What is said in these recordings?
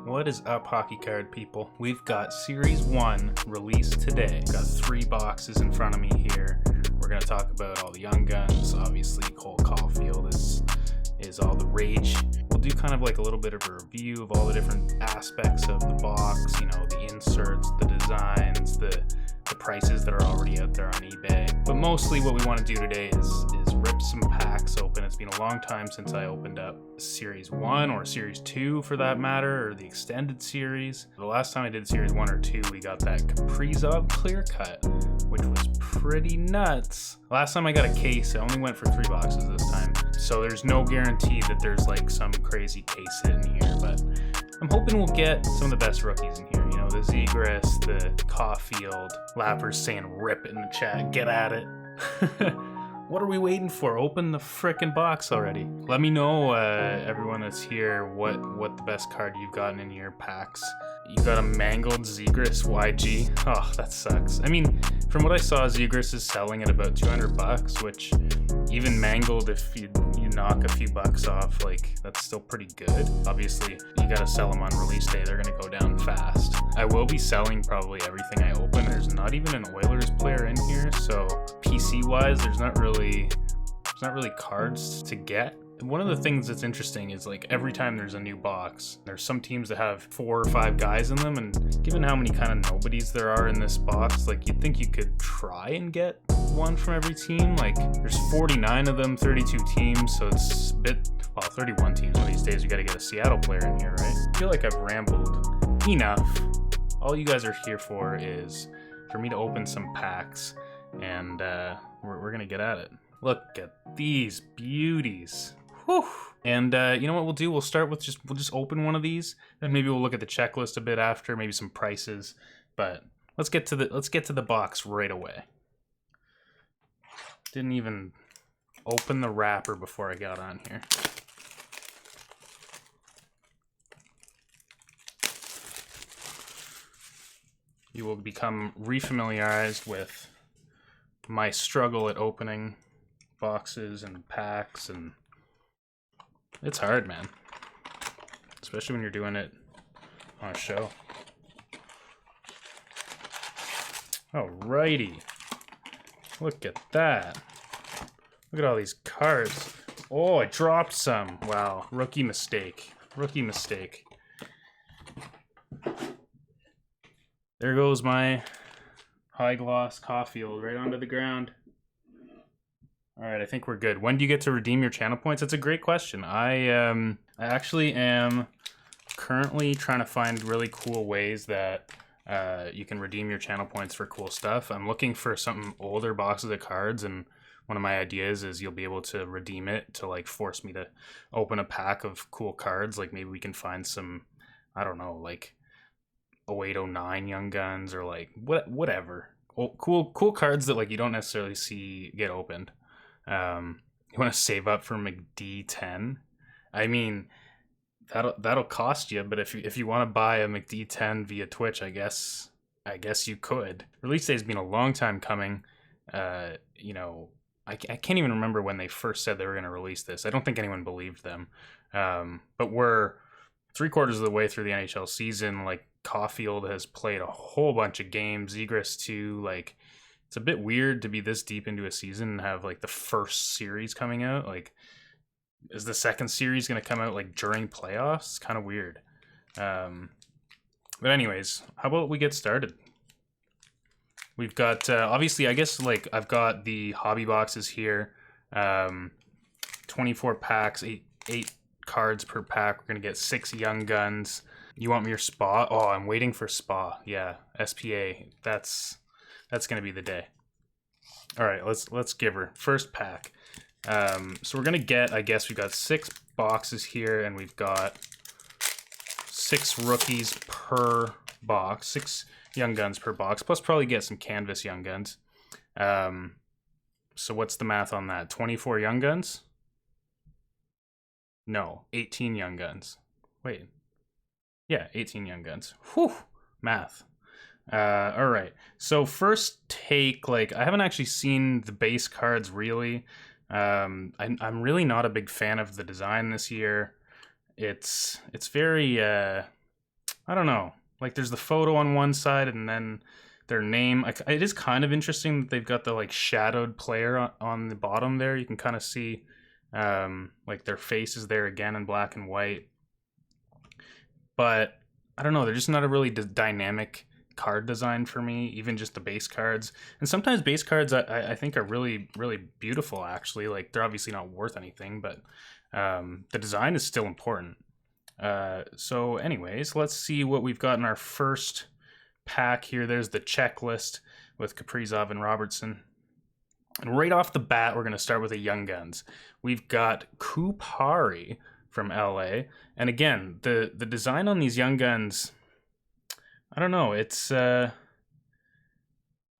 What is up, hockey card people? We've got Series 1 released today. Got 3 boxes in front of me here. We're going to talk about all the young guns. Obviously, CAUFIELD is all the rage. We'll do kind of like a little bit of a review of all the different aspects of the box, you know, the inserts, the designs, the prices that are already out there on eBay. But mostly what we want to do today is rip some packs open. It's been a long time since I opened up Series 1 or Series 2 for that matter, or the extended series. The last time I did Series 1 or 2, we got that Kaprizov clear cut, which was pretty nuts. Last time I got a case, I only went for 3 boxes this time. So there's no guarantee that there's like some crazy case hidden here, but I'm hoping we'll get some of the best rookies in here. You know, the ZEGRAS, the CAUFIELD. Lapper's saying rip it in the chat, get at it. What are we waiting for? Open the frickin' box already. Let me know, everyone that's here, what the best card you've gotten in your packs. You got a mangled ZEGRAS YG. Oh, that sucks. I mean, from what I saw, ZEGRAS is selling at about 200 bucks, which even mangled, if you knock a few bucks off, like, that's still pretty good. Obviously, you gotta sell them on release day. They're gonna go down fast. I will be selling probably everything I open. There's not even an Oilers player in here, so PC-wise, there's not really cards to get. One of the things that's interesting is like every time there's a new box, there's some teams that have 4 or 5 guys in them, and given how many kind of nobodies there are in this box, like you'd think you could try and get one from every team. Like there's 49 of them, 32 teams, so it's a bit, well, 31 teams. One of these days you gotta get a Seattle player in here, right? I feel like I've rambled enough. All you guys are here for is for me to open some packs, and we're gonna get at it. Look at these beauties. Whew. And you know what we'll do? We'll start with we'll just open one of these, and maybe we'll look at the checklist a bit after, maybe some prices. But let's get to the box right away. Didn't even open the wrapper before I got on here. You will become refamiliarized with my struggle at opening boxes and packs, and it's hard, man, especially when you're doing it on a show. Alrighty, look at that. Look at all these cards. Oh, I dropped some. Wow, rookie mistake. There goes my high gloss CAUFIELD right onto the ground. All right, I think we're good. When do you get to redeem your channel points? That's a great question. I actually am currently trying to find really cool ways that you can redeem your channel points for cool stuff. I'm looking for some older boxes of cards, and one of my ideas is you'll be able to redeem it to like force me to open a pack of cool cards. Like maybe we can find some, I don't know, like 0809 Young Guns, or like whatever. Cool cards that like you don't necessarily see get opened. You want to save up for McD 10. I mean, that'll cost you, but if you want to buy a McD 10 via Twitch, I guess you could. Release day's been a long time coming. You know, I can't even remember when they first said they were going to release this. I don't think anyone believed them. But we're 3/4 of the way through the NHL season. Like CAUFIELD has played a whole bunch of games. ZEGRAS too. Like, it's a bit weird to be this deep into a season and have like the first series coming out. Like, is the second series going to come out like during playoffs? It's kind of weird. But anyways, how about we get started? We've got, obviously, I guess like I've got the hobby boxes here. 24 packs, 8 cards per pack. We're going to get 6 Young Guns. You want me your SPA? Oh, I'm waiting for SPA. Yeah, SPA. That's gonna be the day. All right, let's give her first pack. So we're gonna get, I guess we got 6 boxes here, and we've got 6 rookies per box, 6 Young Guns per box, plus probably get some canvas Young Guns. So what's the math on that? 24 Young Guns? No, 18 Young Guns. Wait, yeah, 18 Young Guns. Whew, math. All right, so first take, like, I haven't actually seen the base cards really. I'm really not a big fan of the design this year. It's very I don't know. Like there's the photo on one side and then their name. It is kind of interesting that they've got the like shadowed player on the bottom there. You can kind of see like their faces there again in black and white. But I don't know, they're just not a really dynamic card design for me, even just the base cards. And sometimes base cards I think are really, really beautiful actually. Like they're obviously not worth anything, but the design is still important. So anyways, let's see what we've got in our first pack here. There's the checklist with Kaprizov and Robertson. And right off the bat, we're going to start with the Young Guns. We've got Kupari from LA. And again, the design on these Young Guns, I don't know, it's I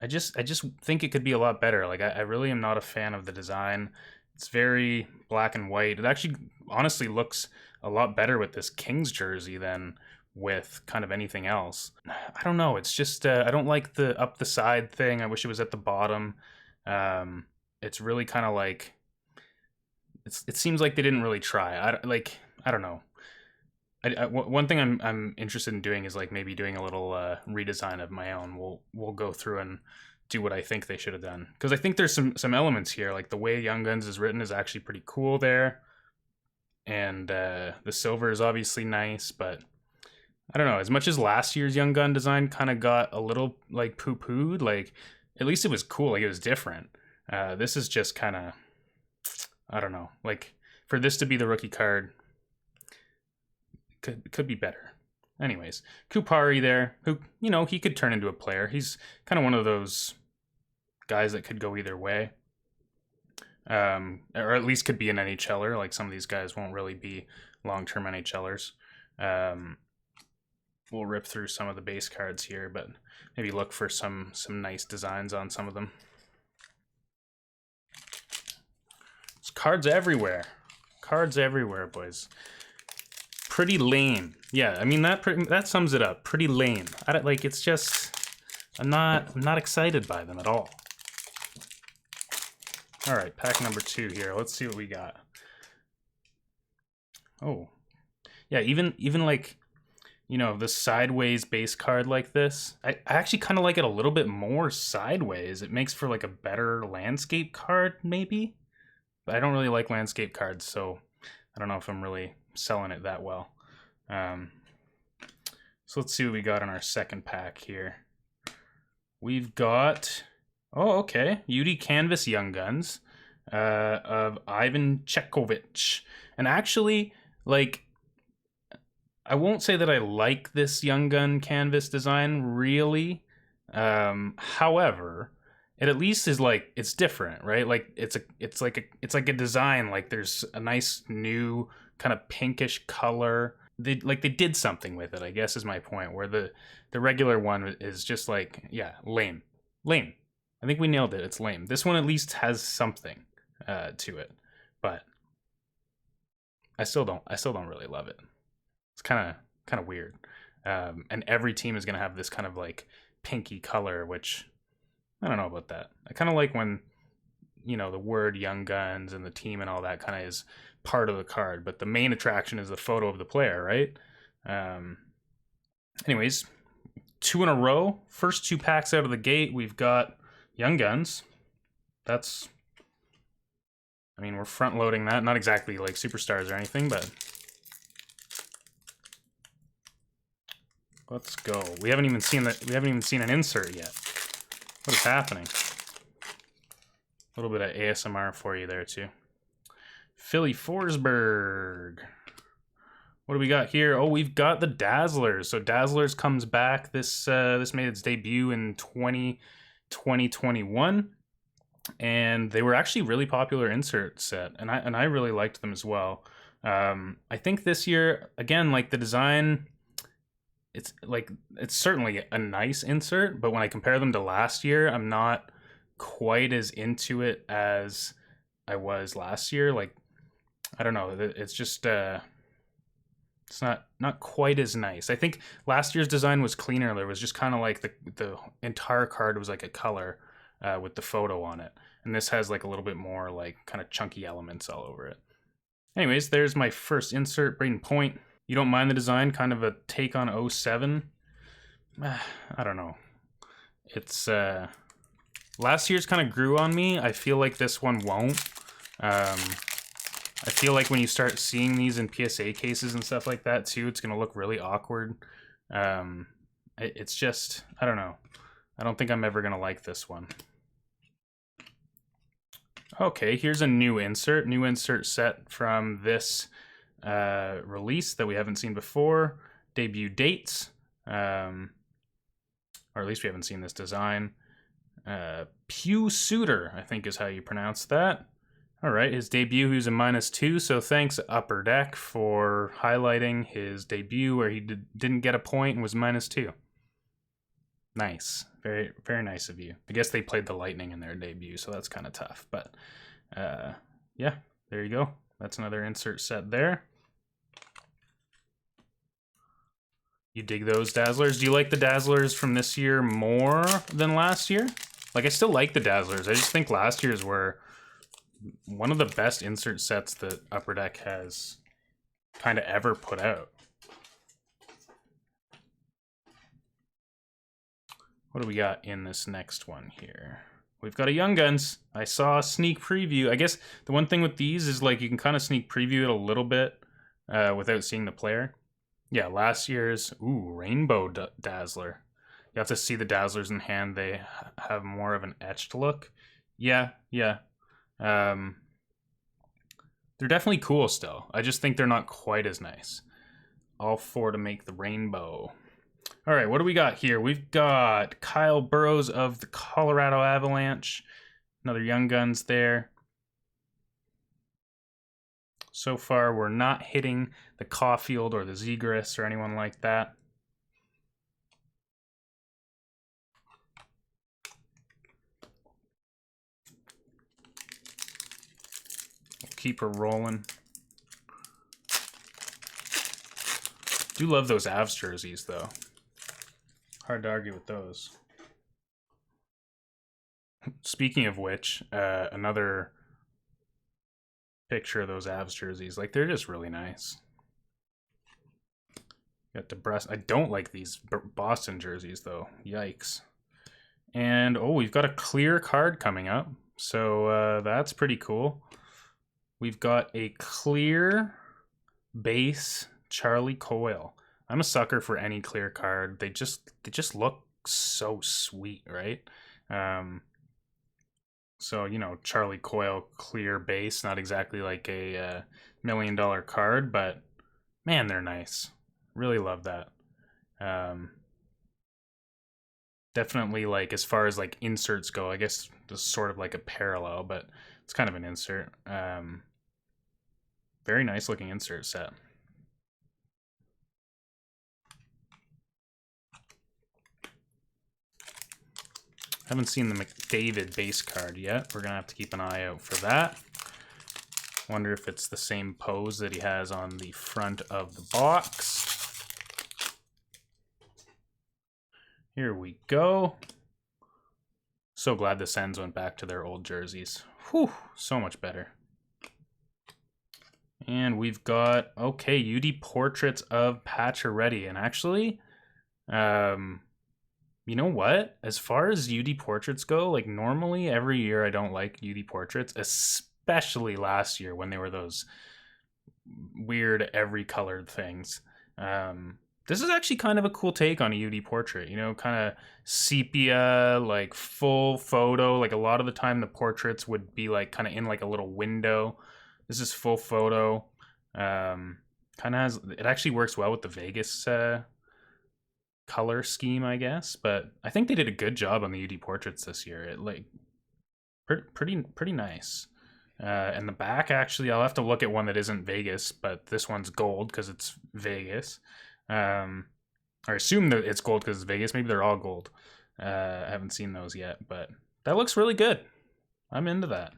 just think it could be a lot better. Like I really am not a fan of the design. It's very black and white. It actually honestly looks a lot better with this Kings jersey than with kind of anything else. I don't know. It's just I don't like the up the side thing. I wish it was at the bottom. It's really kind of like it seems like they didn't really try. I don't know. One thing I'm interested in doing is like maybe doing a little redesign of my own. We'll go through and do what I think they should have done, because I think there's some elements here, like the way Young Guns is written is actually pretty cool there, and the silver is obviously nice, but I don't know, as much as last year's Young Gun design kind of got a little like poo-pooed, like at least it was cool, like it was different. This is just kind of, I don't know, like for this to be the rookie card, could be better. Anyways, Kupari there, who, you know, he could turn into a player. He's kind of one of those guys that could go either way. Or at least could be an NHLer. Like some of these guys won't really be long-term NHLers. We'll rip through some of the base cards here, but maybe look for some nice designs on some of them. There's cards everywhere. Cards everywhere, boys. Pretty lame. Yeah, I mean that sums it up. Pretty lame. I don't, like, it's just I'm not excited by them at all. All right, pack number 2 here. Let's see what we got. Oh, yeah. Even like, you know, the sideways base card like this. I actually kind of like it a little bit more sideways. It makes for like a better landscape card maybe. But I don't really like landscape cards, so I don't know if I'm really selling it that well. So let's see what we got in our second pack here. We've got, oh, okay, UD Canvas Young Guns of Ivan Chekovich. And actually, like, I won't say that I like this Young Gun canvas design really. However, it at least is like, it's different, right? Like it's like a design, like there's a nice new kind of pinkish color. They did something with it, I guess is my point, where the regular one is just like, yeah, lame. I think we nailed it. It's lame. This one at least has something to it, but I still don't really love it. It's kind of weird. And every team is going to have this kind of like pinky color, which I don't know about that. I kind of like when, you know, the word Young Guns and the team and all that kind of is part of the card, but the main attraction is the photo of the player, right? Anyways, 2 in a row. First 2 packs out of the gate, we've got Young Guns. That's, I mean, we're front loading that. Not exactly like superstars or anything, but let's go. We haven't even seen an insert yet. What is happening? A little bit of ASMR for you there too. Philly Forsberg. What do we got here? Oh, we've got the Dazzlers. So Dazzlers comes back. This made its debut in 2021, and they were actually really popular insert set, and I really liked them as well. I think this year, again, like the design, it's certainly a nice insert, but when I compare them to last year, I'm not quite as into it as I was last year. Like, I don't know, it's just it's not quite as nice. I think last year's design was cleaner. There was just kind of like the entire card was like a color with the photo on it, and this has like a little bit more like kind of chunky elements all over it. Anyways, there's my first insert, Braden Point. You don't mind the design, kind of a take on 07? I don't know. It's, last year's kind of grew on me. I feel like this one won't. I feel like when you start seeing these in PSA cases and stuff like that too, it's going to look really awkward. It's just, I don't know. I don't think I'm ever going to like this one. Okay, here's a new insert set from this release that we haven't seen before. Debut dates, or at least we haven't seen this design. Pew Suitor, I think is how you pronounce that. All right, his debut, he's a -2, so thanks Upper Deck for highlighting his debut where he didn't get a point and was -2. Nice, very, very nice of you. I guess they played the Lightning in their debut, so that's kind of tough, but yeah, there you go. That's another insert set there. You dig those Dazzlers? Do you like the Dazzlers from this year more than last year? Like, I still like the Dazzlers. I just think last year's were one of the best insert sets that Upper Deck has kind of ever put out. What do we got in this next one here? We've got a Young Guns. I saw a sneak preview. I guess the one thing with these is like you can kind of sneak preview it a little bit without seeing the player. Yeah, last year's, Rainbow Dazzler. You have to see the Dazzlers in hand. They have more of an etched look. Yeah. They're definitely cool still. I just think they're not quite as nice. All four to make the rainbow. All right, what do we got here? We've got Kyle Burrows of the Colorado Avalanche. Another Young Guns there. So far, we're not hitting the CAUFIELD or the ZEGRAS or anyone like that. We'll keep her rolling. Do love those Avs jerseys, though. Hard to argue with those. Speaking of which, another picture of those Avs jerseys. Like, they're just really nice. Got DeBrusque. I don't like these Boston jerseys, though. Yikes. And, oh, we've got a clear card coming up. So, that's pretty cool. We've got a clear base Charlie Coyle. I'm a sucker for any clear card. They just look so sweet, right? So, you know, Charlie Coyle clear base, not exactly like a $1 million card, but man, they're nice. Really love that. Definitely, like, as far as like inserts go, I guess this is sort of like a parallel, but it's kind of an insert. Very nice looking insert set. Haven't seen the McDavid base card yet. We're going to have to keep an eye out for that. Wonder if it's the same pose that he has on the front of the box. Here we go. So glad the Sens went back to their old jerseys. Whew, so much better. And we've got, okay, UD Portraits of Pacioretty. And actually, you know what? As far as UD Portraits go, like normally every year I don't like UD Portraits, especially last year when they were those weird every colored things. This is actually kind of a cool take on a UD portrait, you know, kind of sepia, like full photo. Like a lot of the time the portraits would be like kind of in like a little window. This is full photo. Kind of has, it actually works well with the Vegas color scheme, I guess, but I think they did a good job on the UD portraits this year. It like pretty nice. And the back, actually, I'll have to look at one that isn't Vegas, but this one's gold because it's Vegas. Or assume that it's gold because it's Vegas. Maybe they're all gold. I haven't seen those yet, but that looks really good. I'm into that.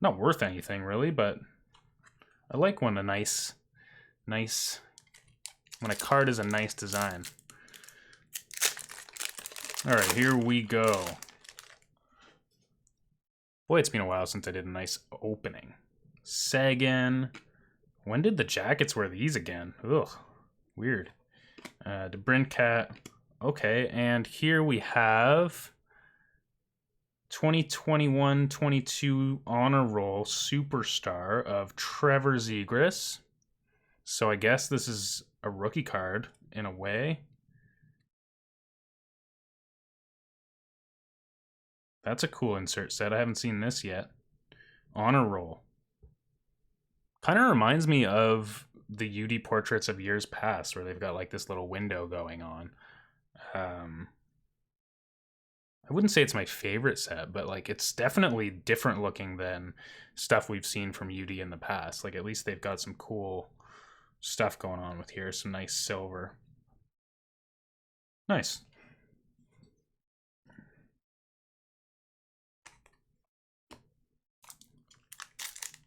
Not worth anything really, but I like when a nice when a card is a nice design. All right, here we go. Boy, it's been a while since I did a nice opening. Sagan, When did the Jackets wear these again? Ugh, weird. DeBrincat. Okay, and here we have 2021-22 honor roll superstar of Trevor ZEGRAS. So I guess this is a rookie card in a way. That's a cool insert set. I haven't seen this yet. Honor roll. Kind of reminds me of the UD portraits of years past, where they've got like this little window going on. I wouldn't say it's my favorite set, but like it's definitely different looking than stuff we've seen from UD in the past. Like at least they've got some cool stuff going on with here. Some nice silver. Nice.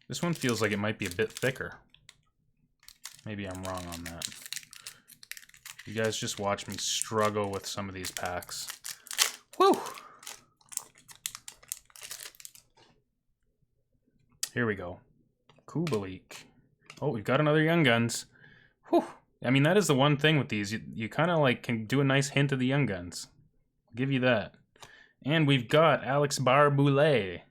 This one feels like it might be a bit thicker. Maybe I'm wrong on that. You guys just watch me struggle with some of these packs. Woo! Here we go. Kubalik. Oh, we've got another Young Guns. Whew. I mean, that is the one thing with these. You kind of like can do a nice hint of the Young Guns. I'll give you that. And we've got Alex Barboulay.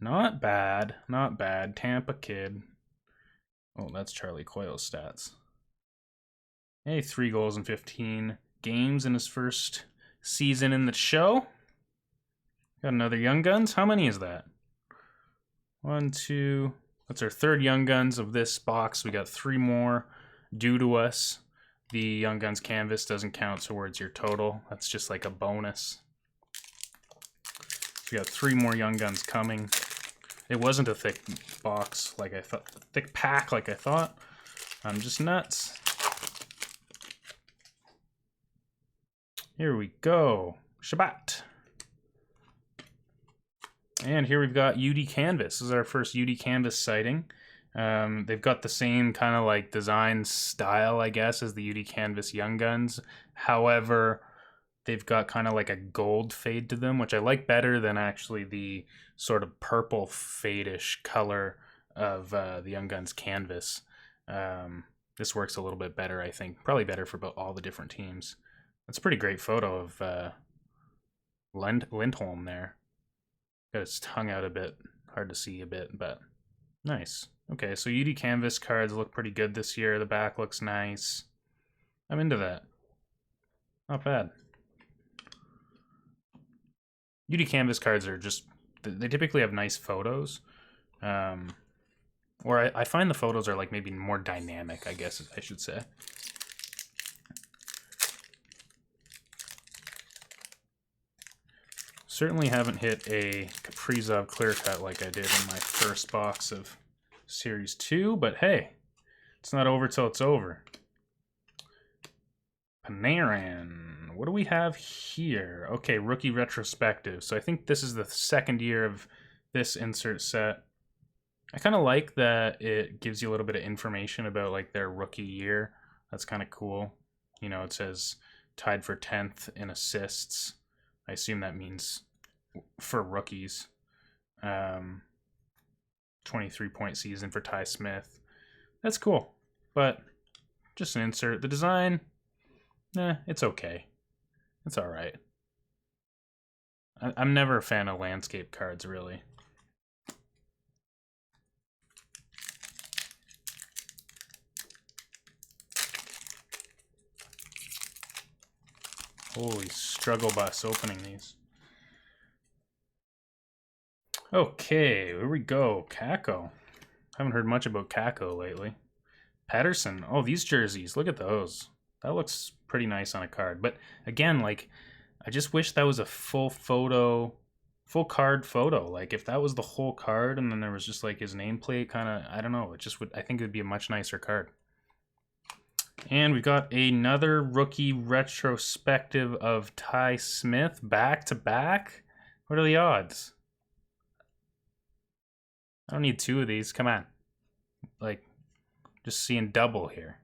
Not bad. Not bad. Tampa kid. Oh, that's Charlie Coyle's stats. Hey, 3 goals in 15 games in his first season in the show. Got another Young Guns. How many is that? 1, 2. That's our third Young Guns of this box. We got 3 more due to us. The Young Guns canvas doesn't count towards your total. That's just like a bonus. We got 3 more Young Guns coming. It wasn't a thick box like I thought, a thick pack like I thought. I'm just nuts. Here we go. Shabbat. And here we've got UD Canvas. This is our first UD Canvas sighting. They've got the same kind of like design style, I guess, as the UD Canvas Young Guns. However, they've got kind of like a gold fade to them, which I like better than actually the sort of purple fade-ish color of the Young Guns canvas. This works a little bit better, I think. Probably better for about all the different teams. That's a pretty great photo of Lindholm there. Got his tongue out a bit. Hard to see a bit, but nice. Okay, so UD Canvas cards look pretty good this year. The back looks nice. I'm into that. Not bad. UD Canvas cards are just, they typically have nice photos. Or I find the photos are like maybe more dynamic, I guess I should say. Certainly haven't hit a Kaprizov clear cut like I did in my first box of Series 2, but hey, it's not over till it's over. Panarin. What do we have here? Okay, rookie retrospective. So I think this is the second year of this insert set. I kind of like that it gives you a little bit of information about like their rookie year. That's kind of cool. You know, it says tied for 10th in assists. I assume that means for rookies. 23-point season for Ty Smith. That's cool, but just an insert. The design, it's okay. It's all right. I'm never a fan of landscape cards, really. Holy struggle bus opening these. Okay, here we go. Kako. Haven't heard much about Kako lately. Patterson. Oh, these jerseys. Look at those. That looks pretty nice on a card. But again, like, I just wish that was a full photo, full card photo. Like, if that was the whole card and then there was just like his nameplate, kind of, I don't know. It just would, I think it would be a much nicer card. And we've got another rookie retrospective of Ty Smith back to back. What are the odds? I don't need 2 of these. Come on. Like, just seeing double here.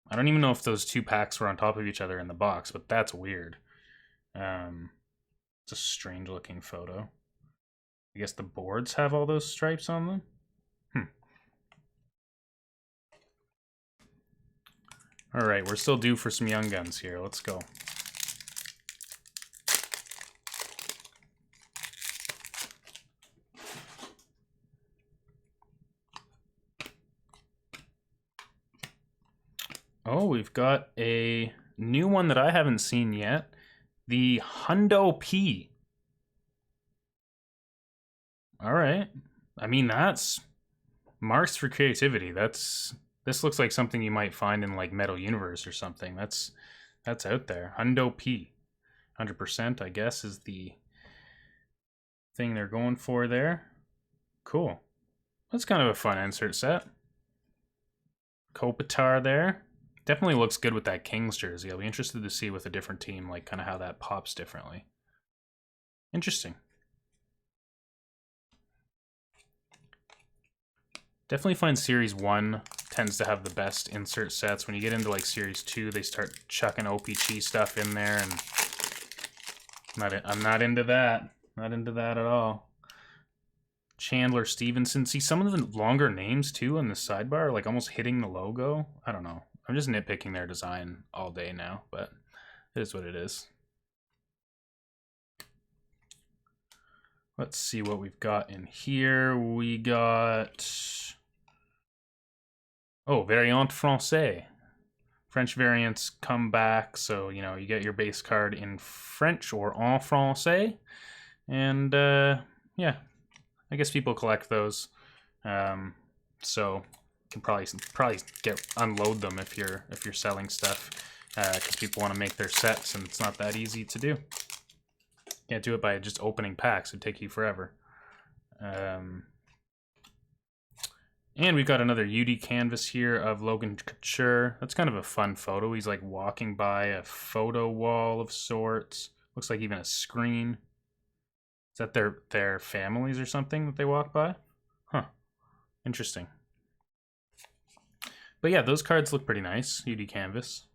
I don't even know if those 2 packs were on top of each other in the box, but that's weird. It's a strange looking photo. I guess the boards have all those stripes on them? All right, we're still due for some young guns here. Let's go. Oh, we've got a new one that I haven't seen yet. The Hundo P. All right. I mean, that's marks for creativity. This looks like something you might find in like Metal Universe or something. That's out there. Hundo P. 100%, I guess, is the thing they're going for there. Cool. That's kind of a fun insert set. Kopitar there. Definitely looks good with that Kings jersey. I'll be interested to see with a different team, like kind of how that pops differently. Interesting. Definitely find Series 1 tends to have the best insert sets. When you get into like Series 2, they start chucking OPC stuff in there, and I'm not into that. Not into that at all. Chandler Stevenson. See, some of the longer names too on the sidebar are like almost hitting the logo. I don't know. I'm just nitpicking their design all day now, but it is what it is. Let's see what we've got in here. We got... oh, Variant Français. French variants come back, so, you know, you get your base card in French or en français. And, yeah, I guess people collect those. So... can probably unload them if you're selling stuff, because people want to make their sets, and it's not that easy to do. Can't do it by just opening packs; it'd take you forever. And we've got another UD canvas here of Logan Couture. That's kind of a fun photo. He's like walking by a photo wall of sorts. Looks like even a screen. Is that their families or something that they walk by? Huh. Interesting. But yeah, those cards look pretty nice. UD Canvas.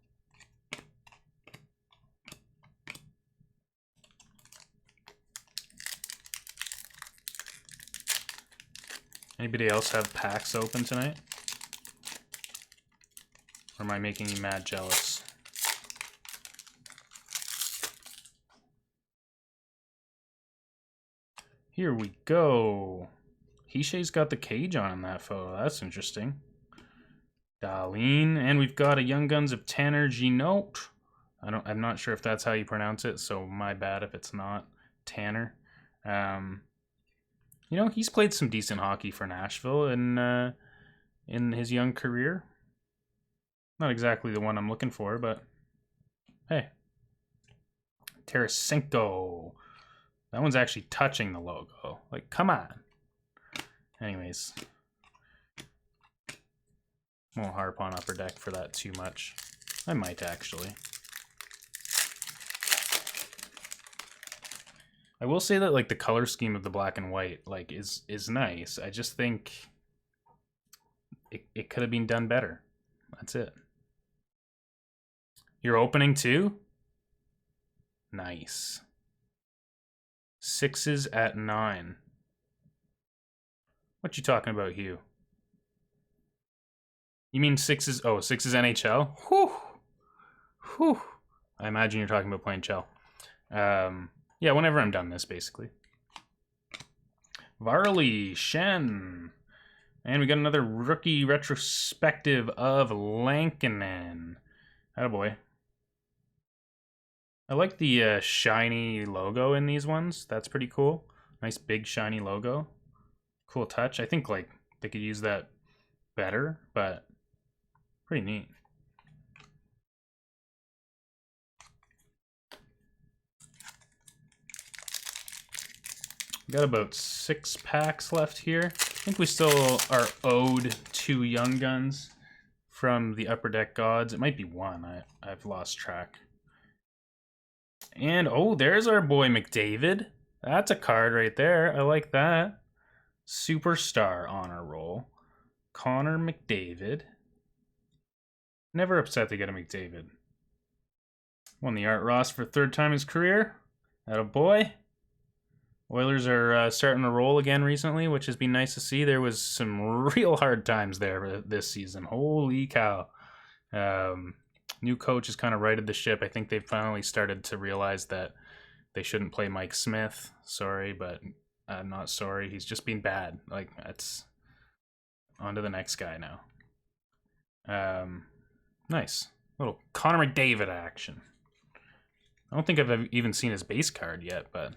Anybody else have packs open tonight? Or am I making you mad jealous? Here we go. Hishay's got the cage on in that photo. That's interesting. Darlene, and we've got a Young Guns of Tanner Ginote. I'm not sure if that's how you pronounce it, so my bad if it's not Tanner. You know, he's played some decent hockey for Nashville in his young career. Not exactly the one I'm looking for, but hey. Tarasenko. That one's actually touching the logo. Like, come on. Anyways. Won't harp on Upper Deck for that too much. I might actually. I will say that like the color scheme of the black and white like is nice. I just think it could have been done better. That's it. You're opening too? Nice. 6s at 9. What you talking about, Hugh? You mean 6s? Oh, 6s NHL? Whew. Whew. I imagine you're talking about playing Chell. Yeah, whenever I'm done this, basically. Varley, Shen. And we got another rookie retrospective of Lankinen. Attaboy. I like the shiny logo in these ones. That's pretty cool. Nice big shiny logo. Cool touch. I think like they could use that better, but pretty neat. Got about 6 packs left here. I think we still are owed 2 Young Guns from the Upper Deck Gods. It might be 1. I've lost track. And oh, there's our boy McDavid. That's a card right there. I like that. Superstar honor roll. Connor McDavid. Never upset to get a McDavid. Won the Art Ross for 3rd time in his career. Attaboy. Oilers are starting to roll again recently, which has been nice to see. There was some real hard times there this season. Holy cow. New coach has kind of righted the ship. I think they've finally started to realize that they shouldn't play Mike Smith. Sorry, but I'm not sorry. He's just been bad. Like, that's on to the next guy now. Nice. Little Connor McDavid action. I don't think I've even seen his base card yet, but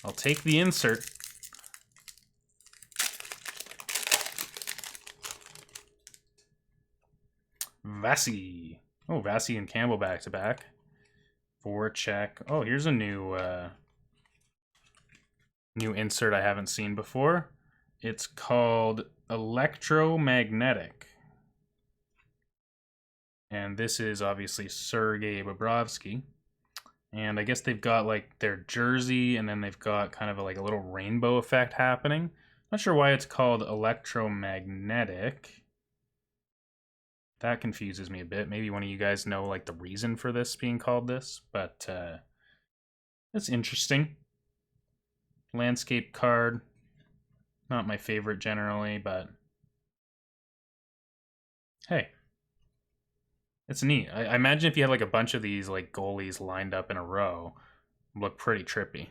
I'll take the insert. Vasi. Oh, Vasi and Campbell back-to-back. Voracek. Oh, here's a new insert I haven't seen before. It's called Electromagnetic. And this is obviously Sergei Bobrovsky. And I guess they've got like their jersey, and then they've got kind of like a little rainbow effect happening. Not sure why it's called Electromagnetic. That confuses me a bit. Maybe one of you guys know like the reason for this being called this, but it's interesting. Landscape card. Not my favorite generally, but hey. It's neat. I imagine if you had like a bunch of these like goalies lined up in a row, it'd look pretty trippy.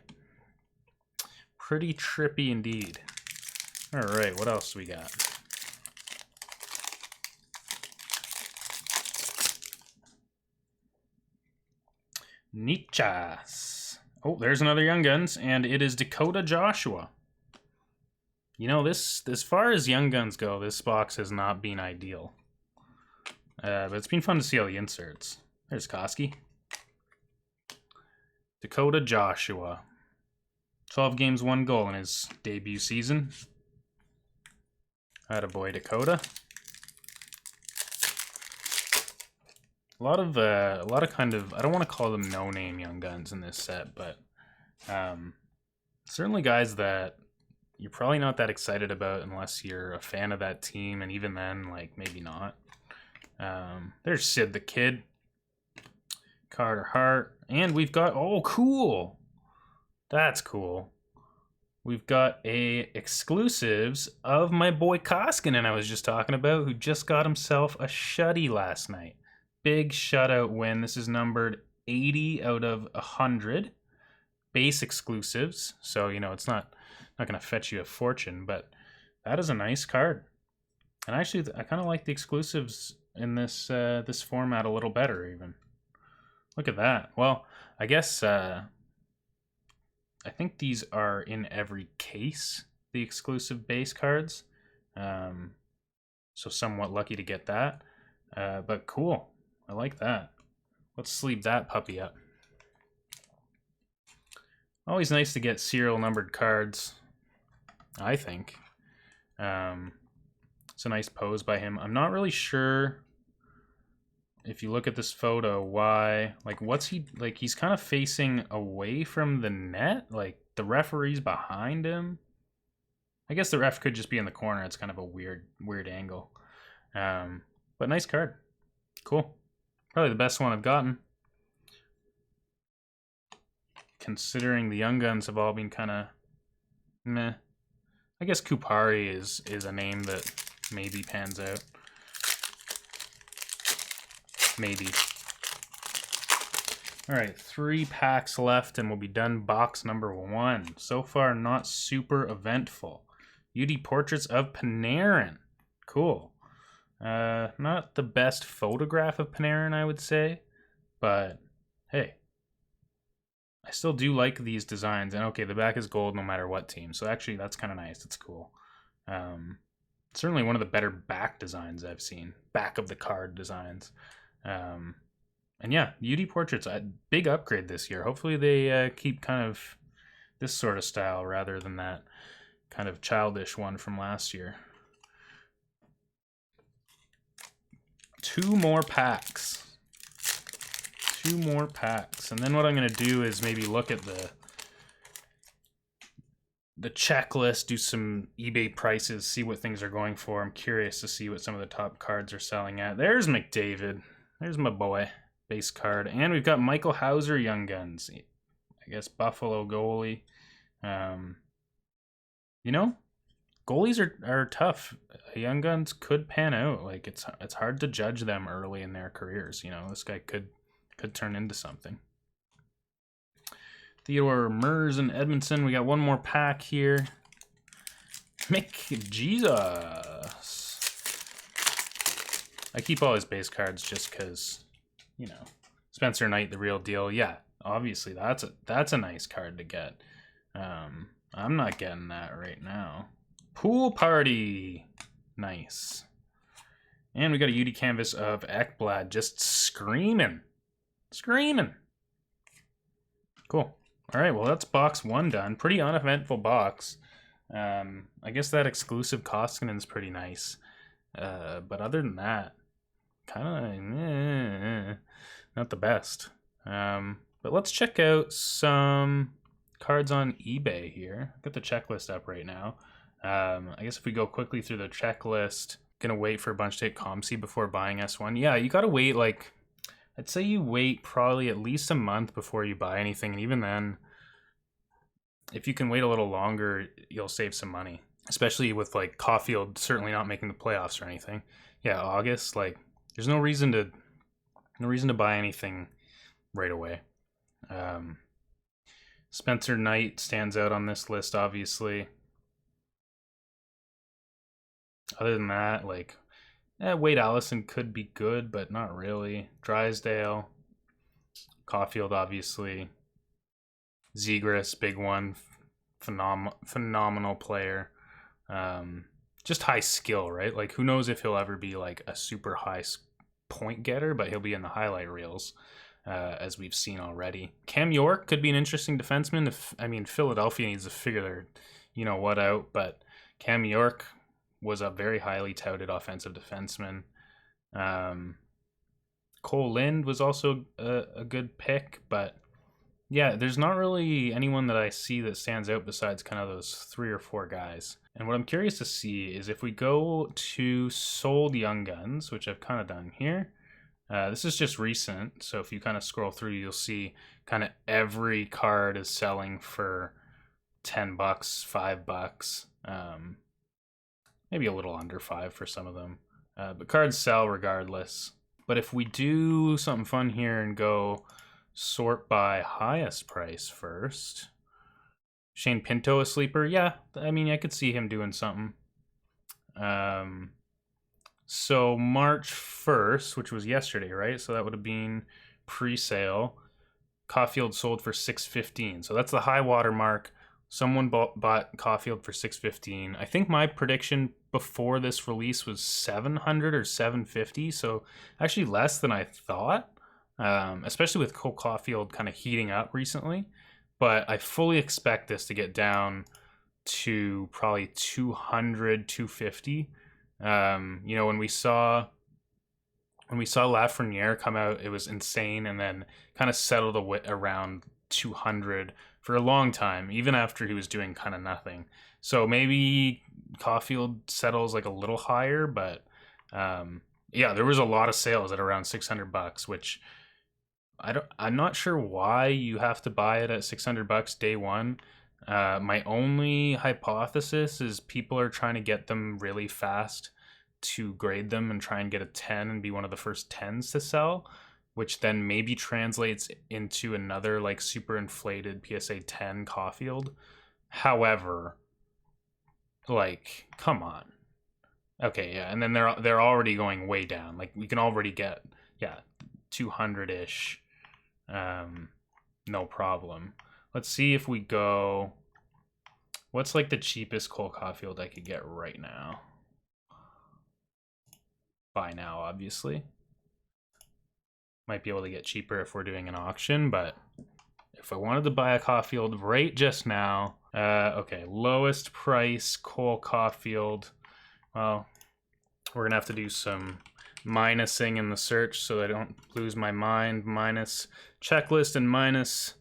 Pretty trippy indeed. All right, what else we got? Nichas. Oh, there's another Young Guns, and it is Dakota Joshua. You know, this as far as Young Guns go, this box has not been ideal. But it's been fun to see all the inserts. There's Koski. Dakota Joshua. 12 games, 1 goal in his debut season. Attaboy, Dakota. A lot of kind of, I don't want to call them no-name Young Guns in this set, but certainly guys that you're probably not that excited about unless you're a fan of that team, and even then, like, maybe not. There's Sid the Kid, Carter Hart, and we've got, oh, cool. That's cool. We've got a exclusives of my boy Koskinen I was just talking about, who just got himself a shutty last night. Big shutout win. This is numbered 80 out of 100. Base exclusives, so, you know, it's not going to fetch you a fortune, but that is a nice card. And actually, I kind of like the exclusives in this this format a little better, even. Look at that. Well, I guess I think these are in every case, the exclusive base cards. So somewhat lucky to get that. But cool. I like that. Let's sleeve that puppy up. Always nice to get serial numbered cards, I think. It's a nice pose by him. I'm not really sure if you look at this photo why, like, what's he, like, he's kind of facing away from the net, like the referee's behind him. I guess the ref could just be in the corner. It's kind of a weird angle. But nice card. Cool. Probably the best one I've gotten. Considering the Young Guns have all been kind of meh. I guess Kupari is a name that maybe pans out. Maybe. All right, 3 packs left and we'll be done box number 1. So far, not super eventful. UD Portraits of Panarin. Cool. Not the best photograph of Panarin, I would say, but hey, I still do like these designs. And okay, the back is gold no matter what team, so actually that's kind of nice. It's cool. Certainly one of the better back designs I've seen. Back of the card designs. And yeah, UD Portraits, a big upgrade this year. Hopefully they keep kind of this sort of style rather than that kind of childish one from last year. 2 more packs. 2 more packs. And then what I'm going to do is maybe look at the checklist, do some eBay prices, see what things are going for. I'm curious to see what some of the top cards are selling at. There's McDavid. There's my boy. Base card. And we've got Michael Hauser Young Guns. I guess Buffalo goalie. You know, goalies are tough. Young guns could pan out. Like it's hard to judge them early in their careers. You know, this guy could turn into something. Theodore Mers and Edmondson. We got one more pack here. Mick Jesus. I keep all his base cards just because, you know, Spencer Knight, the real deal. Yeah, obviously that's a nice card to get. I'm not getting that right now. Pool Party. Nice. And we got a UD canvas of Ekblad just screaming. Screaming. Cool. All right, well, that's box 1 done. Pretty uneventful box. I guess that exclusive Koskinen's pretty nice. But other than that, kind of not the best. But let's check out some cards on eBay here. Got the checklist up right now. I guess if we go quickly through the checklist, gonna wait for a bunch to hit ComC before buying S1. Yeah, you gotta wait, like, I'd say you wait probably at least a month before you buy anything, and even then, if you can wait a little longer, you'll save some money. Especially with like Caufield certainly not making the playoffs or anything. Yeah, August, like, there's no reason to buy anything right away. Spencer Knight stands out on this list, obviously. Other than that, like, Wade Allison could be good, but not really. Drysdale, Caufield, obviously. ZEGRAS, big one, phenomenal player. Just high skill, right? Like, who knows if he'll ever be like a super high point getter, but he'll be in the highlight reels, as we've seen already. Cam York could be an interesting defenseman. I mean, Philadelphia needs to figure their, you know what, out, but Cam York was a very highly touted offensive defenseman. Cole Lind was also a good pick, but yeah, there's not really anyone that I see that stands out besides kind of those 3 or 4 guys. And what I'm curious to see is if we go to sold Young Guns, which I've kind of done here. This is just recent, so if you kind of scroll through, you'll see kind of every card is selling for $10, $5. Maybe a little under 5 for some of them. But cards sell regardless. But if we do something fun here and go sort by highest price first. Shane Pinto, a sleeper. Yeah, I mean, I could see him doing something. So March 1st, which was yesterday, right? So that would have been pre-sale. Caufield sold for $615. So that's the high water mark. Someone bought Caufield for $615. I think my prediction before this release was $700 or $750. So actually less than I thought. Especially with Cole Caufield kind of heating up recently. But I fully expect this to get down to probably $200, $250. You know, when we saw Lafreniere come out, it was insane, and then kind of settled around $200 for a long time, even after he was doing kind of nothing. So maybe Caufield settles like a little higher, but yeah, there was a lot of sales at around $600, which I'm not sure why you have to buy it at $600 day one. My only hypothesis is people are trying to get them really fast to grade them and try and get a 10 and be one of the first 10s to sell, which then maybe translates into another like super inflated PSA 10 Caufield. However, like, come on. Okay, yeah, and then they're already going way down. Like, we can already get 200-ish. No problem. Let's see if we go. What's like the cheapest Cole Caufield I could get right now? Buy now, obviously. Might be able to get cheaper if we're doing an auction, but if I wanted to buy a Caufield right just now, okay, lowest price Cole Caufield. Well, we're gonna have to do some minusing in the search so I don't lose my mind. Minus checklist and minus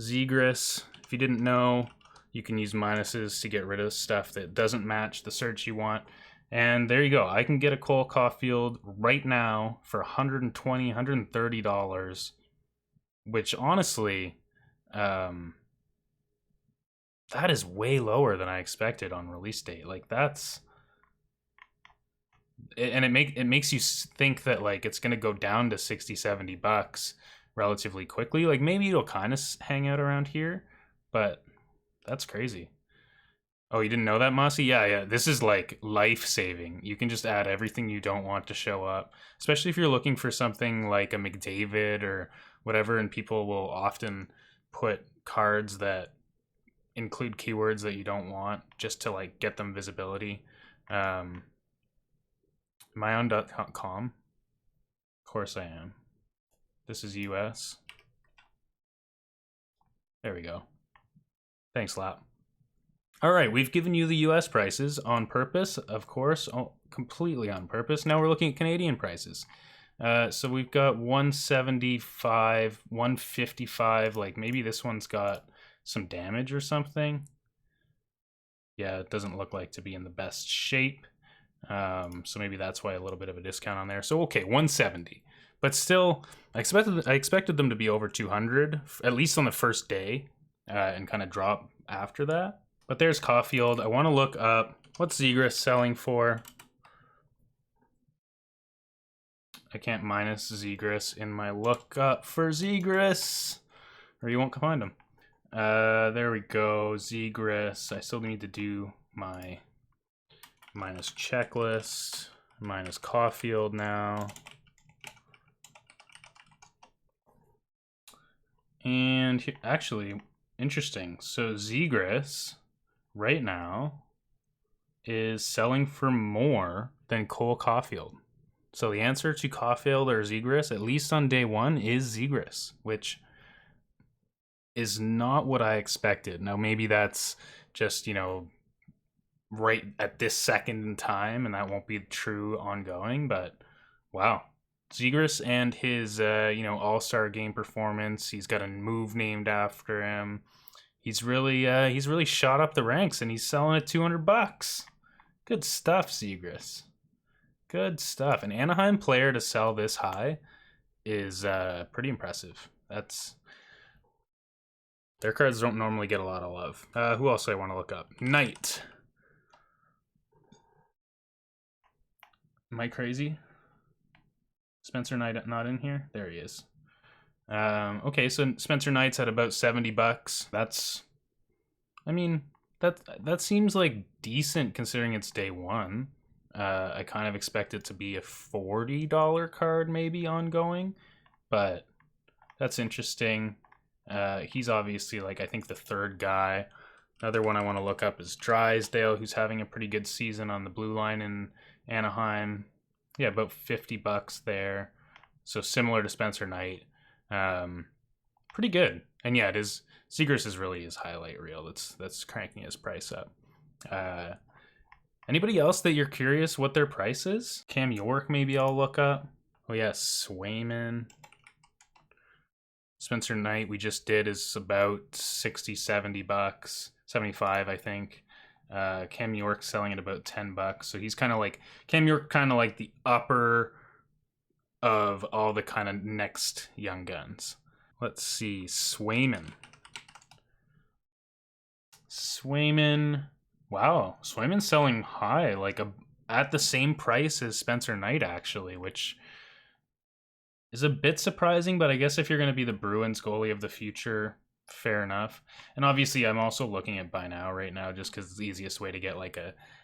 ZEGRAS. If you didn't know, you can use minuses to get rid of stuff that doesn't match the search you want. And there you go. I can get a Cole Caufield right now for $120, $130, which honestly, That is way lower than I expected on release date. Like that's, and it makes you think that like it's gonna go down to 60-70 bucks relatively quickly. Like maybe it'll kind of hang out around here, but that's crazy. Oh, you didn't know that, Mossy? Yeah, yeah. This is like life-saving. You can just add everything you don't want to show up, especially if you're looking for something like a McDavid or whatever, and people will often put cards that include keywords that you don't want just to like get them visibility. Am I on .com? Of course I am. This is US. There we go. Thanks, Lap. All right, we've given you the US prices on purpose, of course, completely on purpose. Now we're looking at Canadian prices. So we've got 175, 155, like maybe this one's got some damage or something. Yeah, it doesn't look like to be in the best shape. So maybe that's why a little bit of a discount on there. So okay, 170. But still, I expected them to be over 200, at least on the first day, and kind of drop after that. But there's CAUFIELD. I want to look up what's ZEGRAS selling for. I can't minus ZEGRAS in my lookup for ZEGRAS, or you won't find them. There we go, ZEGRAS. I still need to do my minus checklist, minus CAUFIELD now. And here, actually, interesting. So ZEGRAS right now is selling for more than CAUFIELD. So the answer to CAUFIELD or ZEGRAS, at least on day one, is ZEGRAS, which is not what I expected. Now maybe that's just, you know, right at this second in time, and that won't be true ongoing, but wow. ZEGRAS and his you know, all-star game performance, he's got a move named after him. He's really shot up the ranks, and he's selling at 200 bucks. Good stuff, ZEGRAS. Good stuff. An Anaheim player to sell this high is pretty impressive. That's, their cards don't normally get a lot of love. Who else do I want to look up? Knight. Am I crazy? Spencer Knight not in here? There he is. Okay, so Spencer Knight's at about 70 bucks. That's, I mean, that seems like decent considering it's day one. I kind of expect it to be a $40 card maybe ongoing, but that's interesting. He's obviously like, I think the third guy. Another one I want to look up is Drysdale, who's having a pretty good season on the blue line in Anaheim. Yeah, about 50 bucks there. So similar to Spencer Knight. Pretty good. And yeah, it is, ZEGRAS is really his highlight reel. That's cranking his price up. Anybody else that you're curious what their price is? Cam York, maybe I'll look up. Oh yeah, Swayman. Spencer Knight we just did is about 60, 70 bucks. 75, I think. Cam York selling at about 10 bucks. So he's kind of like, Cam York kind of like the upper of all the kind of next young guns. Let's see, Swayman. Wow, Swayman's selling high, like at the same price as Spencer Knight actually, which is a bit surprising, but I guess if you're going to be the Bruins goalie of the future, fair enough. And obviously I'm also looking at buy now right now just because it's the easiest way to get like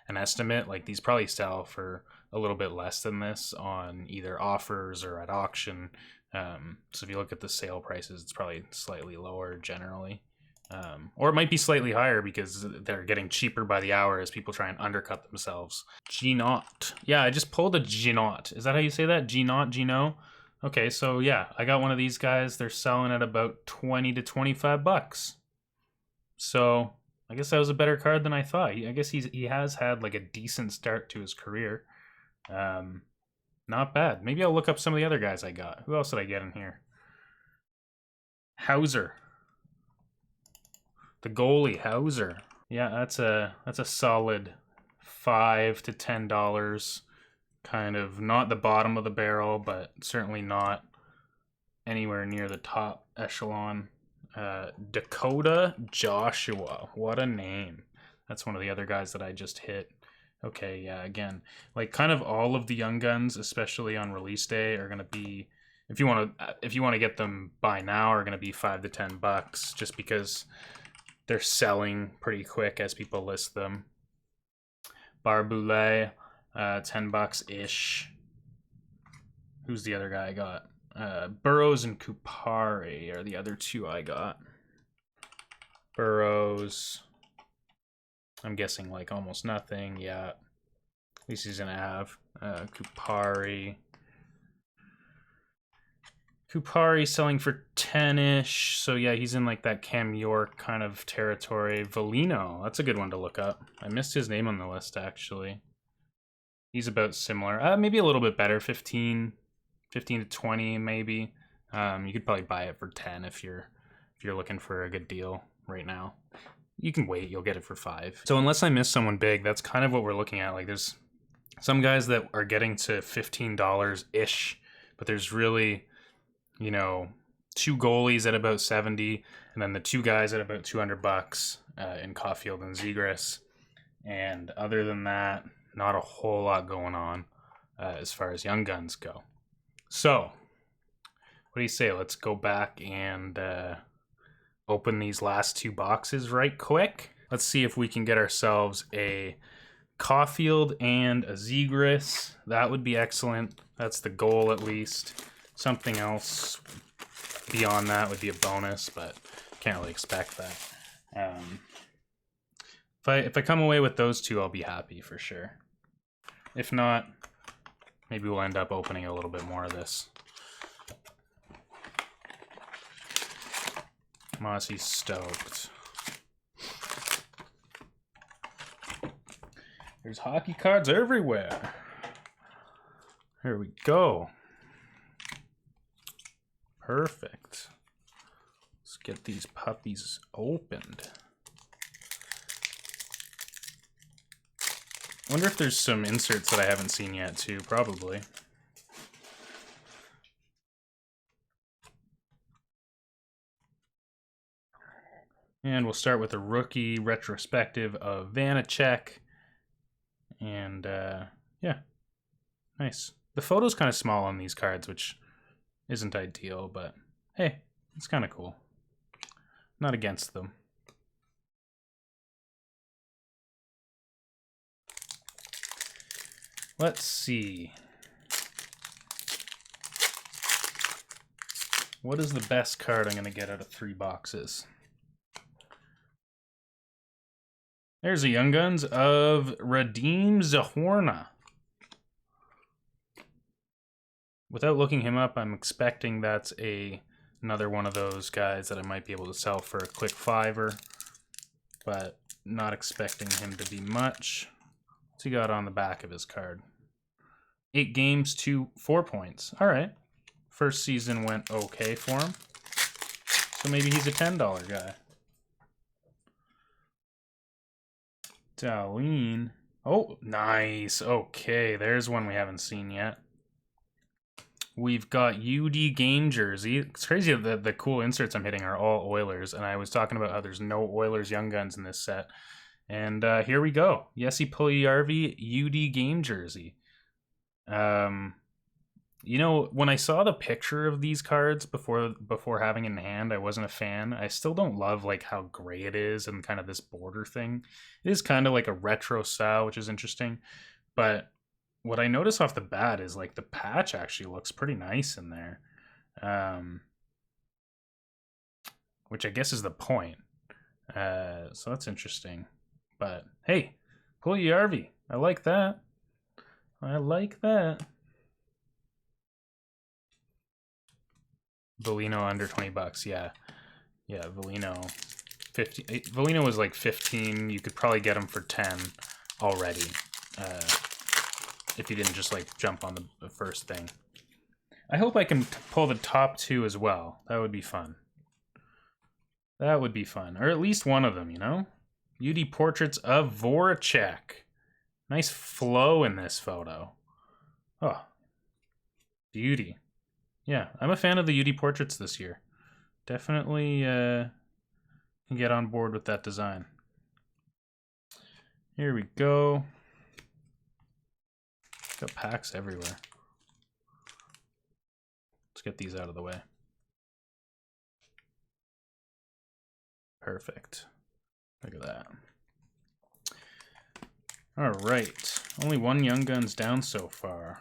an estimate. Like these probably sell for a little bit less than this on either offers or at auction. So if you look at the sale prices, it's probably slightly lower generally. Or it might be slightly higher because they're getting cheaper by the hour as people try and undercut themselves. G-Naught. Yeah, I just pulled a G-Naught. Is that how you say that? G-Naught, Gino? Okay, so yeah, I got one of these guys. They're selling at about 20 to 25 bucks. So I guess that was a better card than I thought. I guess he has had like a decent start to his career. Not bad. Maybe I'll look up some of the other guys I got. Who else did I get in here? Hauser. The goalie, Hauser. Yeah, that's a solid $5 to $10. Kind of not the bottom of the barrel, but certainly not anywhere near the top echelon Dakota Joshua. What a name. That's one of the other guys that I just hit. Okay, yeah, again, like kind of all of the young guns, especially on release day, are gonna be, if you want to get them by now, are gonna be $5 to $10, just because they're selling pretty quick as people list them. Barboulay, $10 ish. Who's the other guy I got? Burrows and Kupari are the other two I got. Burrows, I'm guessing like almost nothing. Yeah, at least he's gonna have. Kupari selling for 10-ish. So yeah, he's in like that Cam York kind of territory. Volino, that's a good one to look up. I missed his name on the list actually. He's about similar. Maybe a little bit better. 15 to 20 maybe. You could probably buy it for 10 if you're looking for a good deal right now. You can wait, you'll get it for 5. So unless I miss someone big, that's kind of what we're looking at. Like there's some guys that are getting to $15-ish, but there's really, you know, 2 goalies at about 70, and then the 2 guys at about $200 in CAUFIELD and ZEGRAS. And other than that, not a whole lot going on as far as young guns go. So, what do you say? Let's go back and open these last 2 boxes right quick. Let's see if we can get ourselves a CAUFIELD and a ZEGRAS. That would be excellent. That's the goal at least. Something else beyond that would be a bonus, but can't really expect that. If I come away with those 2, I'll be happy for sure. If not, maybe we'll end up opening a little bit more of this. Mossy's stoked. There's hockey cards everywhere. Here we go. Perfect. Let's get these puppies opened. Wonder if there's some inserts that I haven't seen yet too, probably. And we'll start with a rookie retrospective of Vanacek. And yeah, nice. The photo's kind of small on these cards, which isn't ideal, but hey, it's kind of cool. Not against them. Let's see. What is the best card I'm going to get out of 3 boxes? There's a Young Guns of Radim Zahorna. Without looking him up, I'm expecting that's another one of those guys that I might be able to sell for a quick $5, but not expecting him to be much. What's he got on the back of his card? 8 games to 4 points. All right. First season went okay for him. So maybe he's a $10 guy. Darlene. Oh, nice. Okay, there's one we haven't seen yet. We've got UD game jersey. It's crazy that the cool inserts I'm hitting are all Oilers, and I was talking about how there's no Oilers Young Guns in this set. And here we go. Jesse Puljujärvi UD game jersey. You know, when I saw the picture of these cards before having it in hand, I wasn't a fan. I still don't love like how gray it is and kind of this border thing. It is kind of like a retro style, which is interesting. But what I notice off the bat is like the patch actually looks pretty nice in there. Which I guess is the point. So that's interesting. But hey, Puljujärvi, I like that. I like that. Volino under $20, yeah. Yeah, Volino 50. Volino was like 15. You could probably get him for 10 already. If you didn't just like jump on the first thing. I hope I can pull the top 2 as well. That would be fun. That would be fun. Or at least one of them, you know? UD portraits of Voracek. Nice flow in this photo. Oh, beauty. Yeah, I'm a fan of the UD portraits this year. Definitely can get on board with that design. Here we go. Got packs everywhere. Let's get these out of the way. Perfect. Look at that. All right. Only one Young Guns down so far.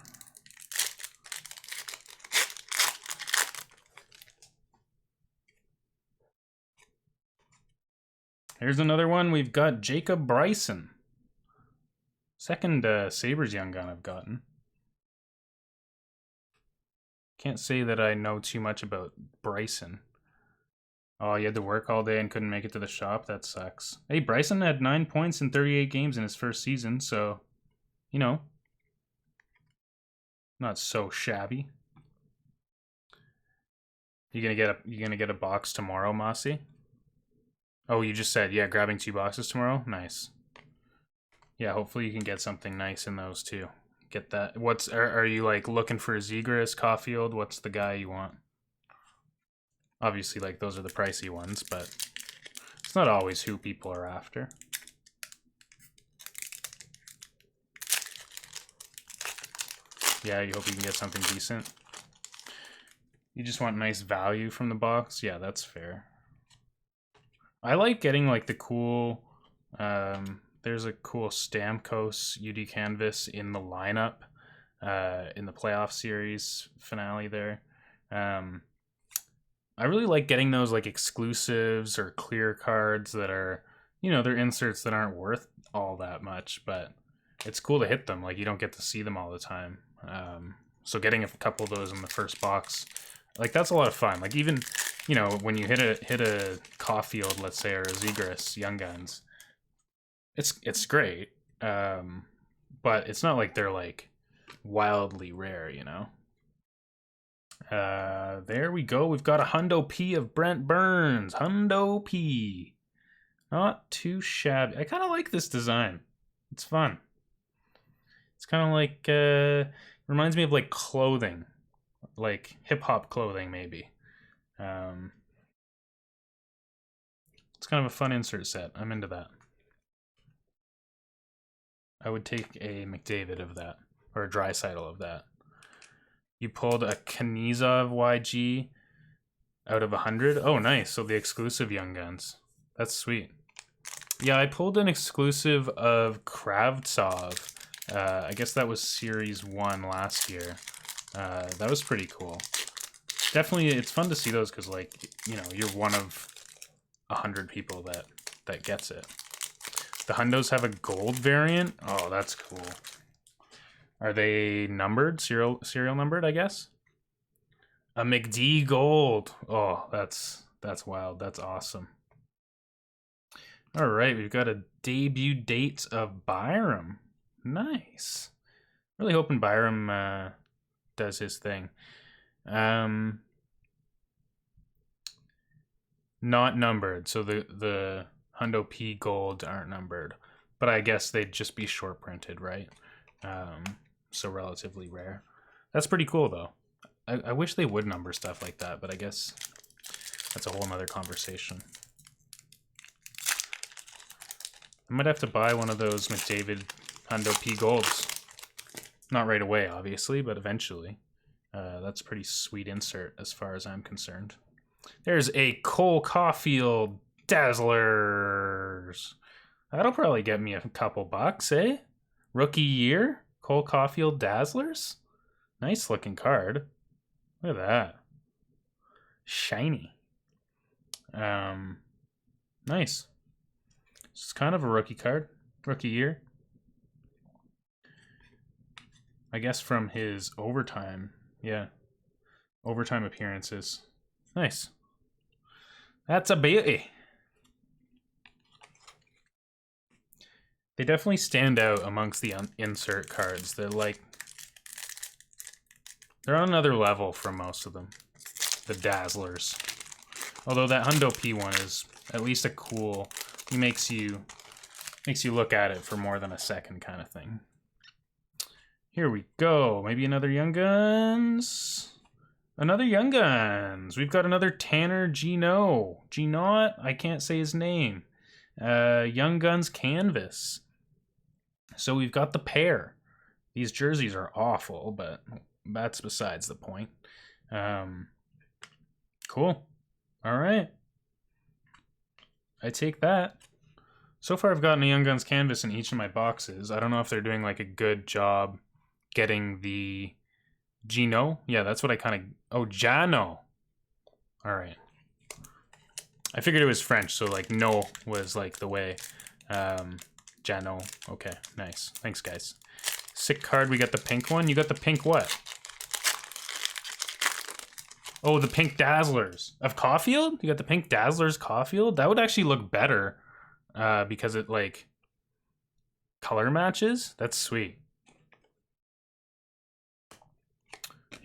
Here's another one. We've got Jacob Bryson. Second Sabres Young Gun I've gotten. Can't say that I know too much about Bryson. Oh, you had to work all day and couldn't make it to the shop? That sucks. Hey, Bryson had 9 points in 38 games in his first season, so, you know, not so shabby. You gonna get a box tomorrow, Mossy? Oh, you just said, yeah, grabbing 2 boxes tomorrow? Nice. Yeah, hopefully you can get something nice in those too. Get that. Are you like looking for a ZEGRAS, CAUFIELD? What's the guy you want? Obviously, like, those are the pricey ones, but it's not always who people are after. Yeah, you hope you can get something decent. You just want nice value from the box? Yeah, that's fair. I like getting, like, the cool... there's a cool Stamkos UD canvas in the lineup in the playoff series finale there. I really like getting those like exclusives or clear cards that are, you know, they're inserts that aren't worth all that much, but it's cool to hit them. Like, you don't get to see them all the time. So getting a couple of those in the first box, like, that's a lot of fun. Like, even, you know, when you hit a CAUFIELD, let's say, or a ZEGRAS Young Guns, it's great. But it's not like they're like wildly rare, you know. There we go. We've got a Hundo P of Brent Burns. Hundo P. Not too shabby. I kind of like this design. It's fun. It's kind of like, reminds me of like clothing. Like hip-hop clothing, maybe. It's kind of a fun insert set. I'm into that. I would take a McDavid of that. Or a Draisaitl of that. You pulled a Knizov YG out of 100. Oh, nice. So the exclusive Young Guns. That's sweet. Yeah, I pulled an exclusive of Kravtsov. I guess that was Series 1 last year. That was pretty cool. Definitely, it's fun to see those because, like, you know, you're one of 100 people that gets it. The Hundos have a gold variant. Oh, that's cool. Are they numbered? Serial numbered, I guess? A McD gold. Oh, that's wild. That's awesome. All right, we've got a debut date of Byram. Nice. Really hoping Byram does his thing. Not numbered, so the Hundo P gold aren't numbered, but I guess they'd just be short printed, right? So relatively rare. That's pretty cool though. I wish they would number stuff like that, but I guess that's a whole nother conversation. I might have to buy one of those McDavid Hundo P golds. Not right away, obviously, but eventually. That's a pretty sweet insert as far as I'm concerned. There's a Cole Caulfield Dazzlers. That'll probably get me a couple bucks, eh? Rookie year, Cole Caulfield Dazzlers. Nice looking card. Look at that. Shiny. Nice. It's kind of a rookie card. Rookie year. I guess from his overtime. Yeah. Overtime appearances. Nice. That's a beauty. They definitely stand out amongst the insert cards. They're like... They're on another level from most of them. The Dazzlers. Although that Hundo P one is at least a cool... He makes you look at it for more than a second kind of thing. Here we go. Maybe another Young Guns. Another Young Guns. We've got another Tanner Gino. Ginot? I can't say his name. Young Guns Canvas. So we've got the pair. These jerseys are awful, but that's besides the point. Cool. All right. I take that. So far I've gotten a Young Guns Canvas in each of my boxes. I don't know if they're doing like a good job getting the Gino. Yeah, that's what I kind of... Oh, Jano. All right. I figured it was French, so like no was like the way. Jano. Okay, nice. Thanks, guys. Sick card. We got the pink one. You got the pink what? Oh, the pink Dazzlers of CAUFIELD? You got the pink Dazzlers CAUFIELD? That would actually look better because it like color matches. That's sweet.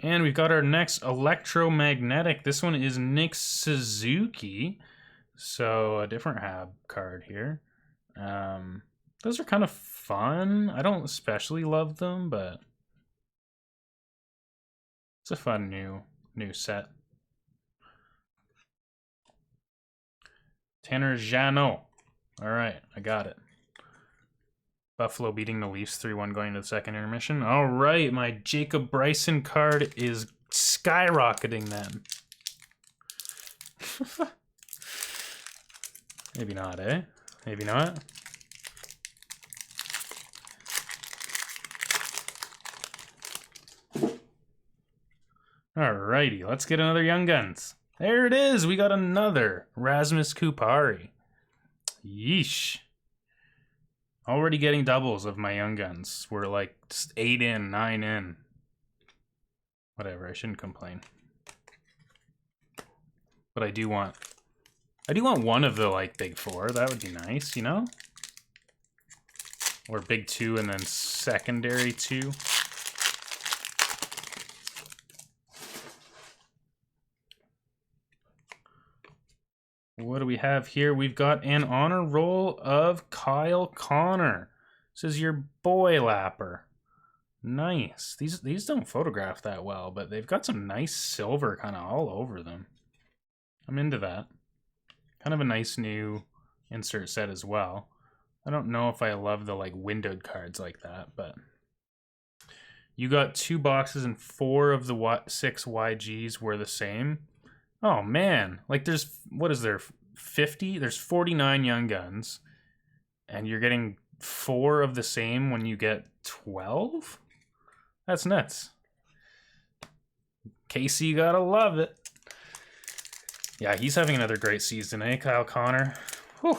And we've got our next electromagnetic. This one is Nick Suzuki. So a different Hab card here. Those are kind of fun. I don't especially love them, but it's a fun new set. Tanner Jano. All right, I got it. Buffalo beating the Leafs 3-1 going to the second intermission. All right, my Jacob Bryson card is skyrocketing them. Maybe not, eh? Maybe not. Alrighty, let's get another Young Guns. There it is. We got another Rasmus Kupari. Yeesh. Already getting doubles of my Young Guns. We're like 8 in, 9 in. Whatever, I shouldn't complain. But I do want one of the like big 4. That would be nice, you know? Or big 2 and then secondary 2. What do we have here? We've got an honor roll of Kyle Connor. This is your boy lapper. Nice. These don't photograph that well, but they've got some nice silver kind of all over them. I'm into that. Kind of a nice new insert set as well. I don't know if I love the like windowed cards like that, but you got 2 boxes and 4 of the 6 YGs were the same. Oh man, like there's, what is there, 50? There's 49 Young Guns, and you're getting 4 of the same when you get 12? That's nuts. Casey, you gotta love it. Yeah, he's having another great season, eh, Kyle Connor? Whew.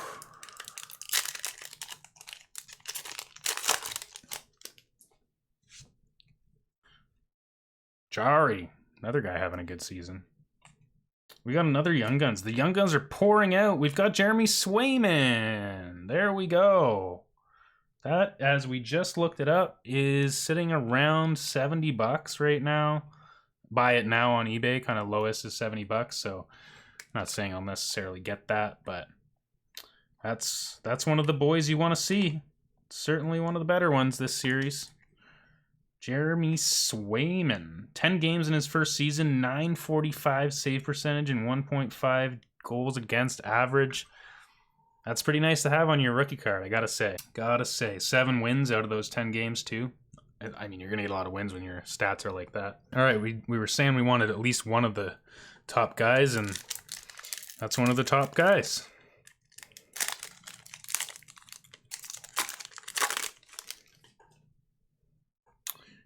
Jari, another guy having a good season. We got another Young Guns. The Young Guns are pouring out. We've got Jeremy Swayman. There we go. That, as we just looked it up, is sitting around $70 right now. Buy it now on eBay. Kind of lowest is $70. So, not saying I'll necessarily get that, but that's one of the boys you want to see. Certainly one of the better ones this series. Jeremy Swayman, 10 games in his first season, 945 save percentage and 1.5 goals against average. That's pretty nice to have on your rookie card, I gotta say. 7 wins out of those 10 games too. I mean, you're gonna get a lot of wins when your stats are like that. All right, we were saying we wanted at least one of the top guys, and that's one of the top guys.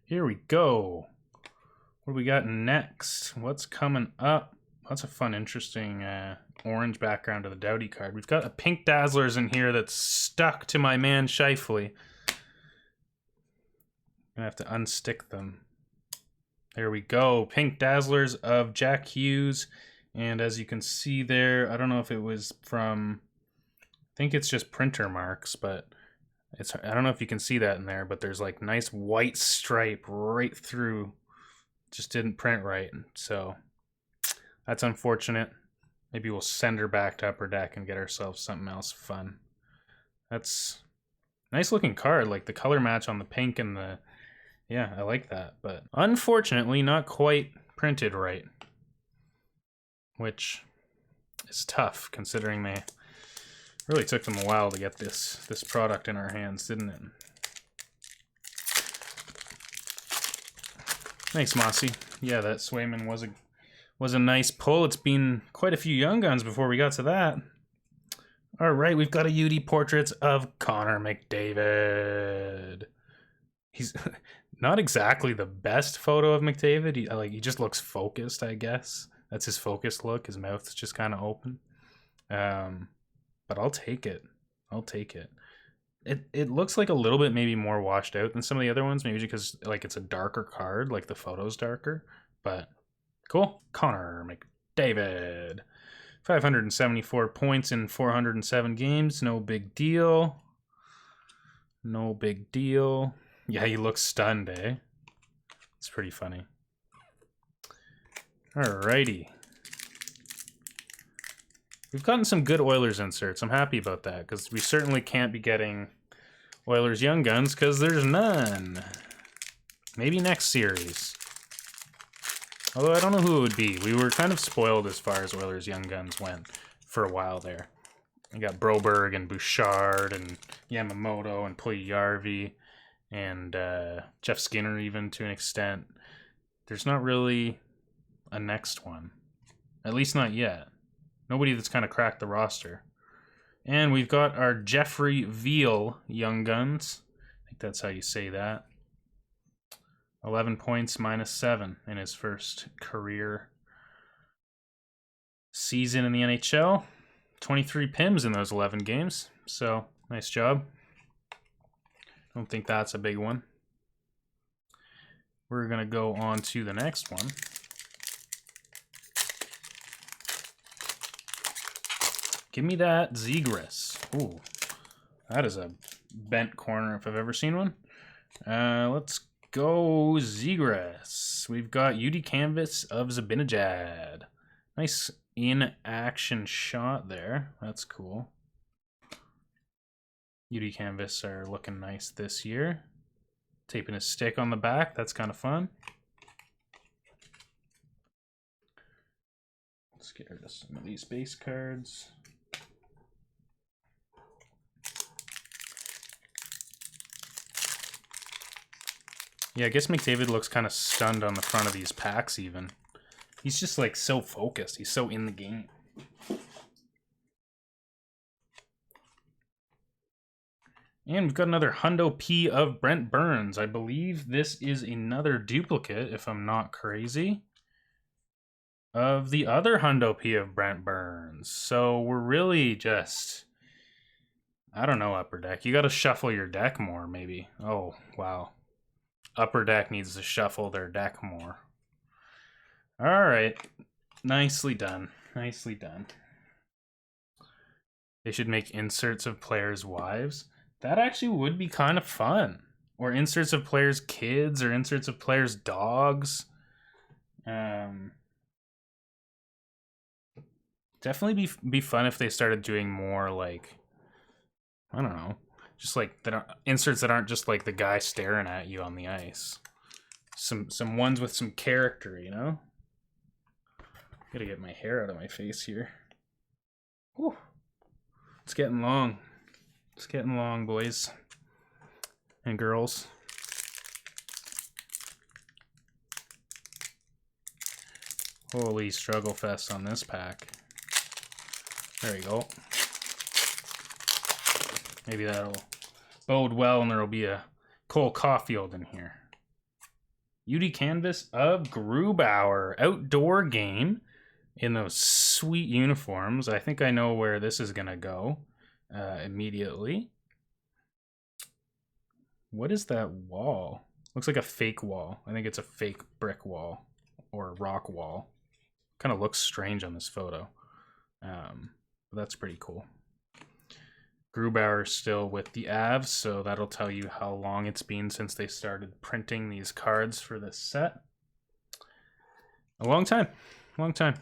Here we go. What do we got next? What's coming up? That's a fun, interesting orange background to the Doughty card. We've got a pink Dazzlers in here that's stuck to my man Scheifele. Gonna have to unstick them. There we go. Pink Dazzlers of Jack Hughes. And as you can see there, I don't know if it was from, I think it's just printer marks, but I don't know if you can see that in there, but there's like nice white stripe right through. Just didn't print right, so that's unfortunate. Maybe we'll send her back to Upper Deck and get ourselves something else fun. That's a nice looking card, like the color match on the pink and the, yeah, I like that. But unfortunately, not quite printed right, which is tough considering they really took them a while to get this product in our hands, didn't it? Thanks, Mossy. Yeah, that Swayman was a nice pull. It's been quite a few Young Guns before we got to that. All right, we've got a UD Portraits of Connor McDavid. He's not exactly the best photo of McDavid. He just looks focused, I guess. That's his focused look. His mouth's just kind of open. But I'll take it. I'll take it. It looks like a little bit maybe more washed out than some of the other ones, maybe because like it's a darker card, like the photo's darker. But cool. Connor McDavid. 574 points in 407 games. No big deal. No big deal. Yeah, he looks stunned, eh? It's pretty funny. Alrighty. We've gotten some good Oilers inserts. I'm happy about that, because we certainly can't be getting Oilers Young Guns, because there's none. Maybe next series. Although I don't know who it would be. We were kind of spoiled as far as Oilers Young Guns went for a while there. We got Broberg and Bouchard and Yamamoto and Puljujarvi and Jeff Skinner even to an extent. There's not really a next one. At least not yet. Nobody that's kind of cracked the roster. And we've got our Jeffrey Veal Young Guns. I think that's how you say that. 11 points -7 in his first career season in the NHL. 23 PIMs in those 11 games. So, nice job. Don't think that's a big one. We're going to go on to the next one. Give me that ZEGRAS. Ooh, that is a bent corner if I've ever seen one. Let's go ZEGRAS. We've got UD Canvas of Zibanejad. Nice in-action shot there. That's cool. UD Canvas are looking nice this year. Taping his stick on the back. That's kind of fun. Let's get rid of some of these base cards. Yeah, I guess McDavid looks kind of stunned on the front of these packs even. He's just like so focused. He's so in the game. And we've got another Hundo P of Brent Burns. I believe this is another duplicate, if I'm not crazy, of the other Hundo P of Brent Burns. So we're really just, I don't know, Upper Deck. You got to shuffle your deck more, maybe. Oh, wow. Upper Deck needs to shuffle their deck more. All right. Nicely done. Nicely done. They should make inserts of players' wives. That actually would be kind of fun. Or inserts of players' kids, or inserts of players' dogs. Definitely be fun if they started doing more like, I don't know, just like inserts that aren't just like the guy staring at you on the ice. Some ones with some character, you know? Gotta get my hair out of my face here. Whew. It's getting long. It's getting long, boys and girls. Holy struggle fest on this pack. There you go. Maybe that'll bode well and there'll be a Cole Caulfield in here. UD Canvas of Grubauer. Outdoor game in those sweet uniforms. I think I know where this is going to go. Immediately. What is that wall? Looks like a fake wall. I think it's a fake brick wall or rock wall. Kind of looks strange on this photo. But that's pretty cool. Grubauer still with the Avs, so that'll tell you how long it's been since they started printing these cards for this set. A long time. Long time.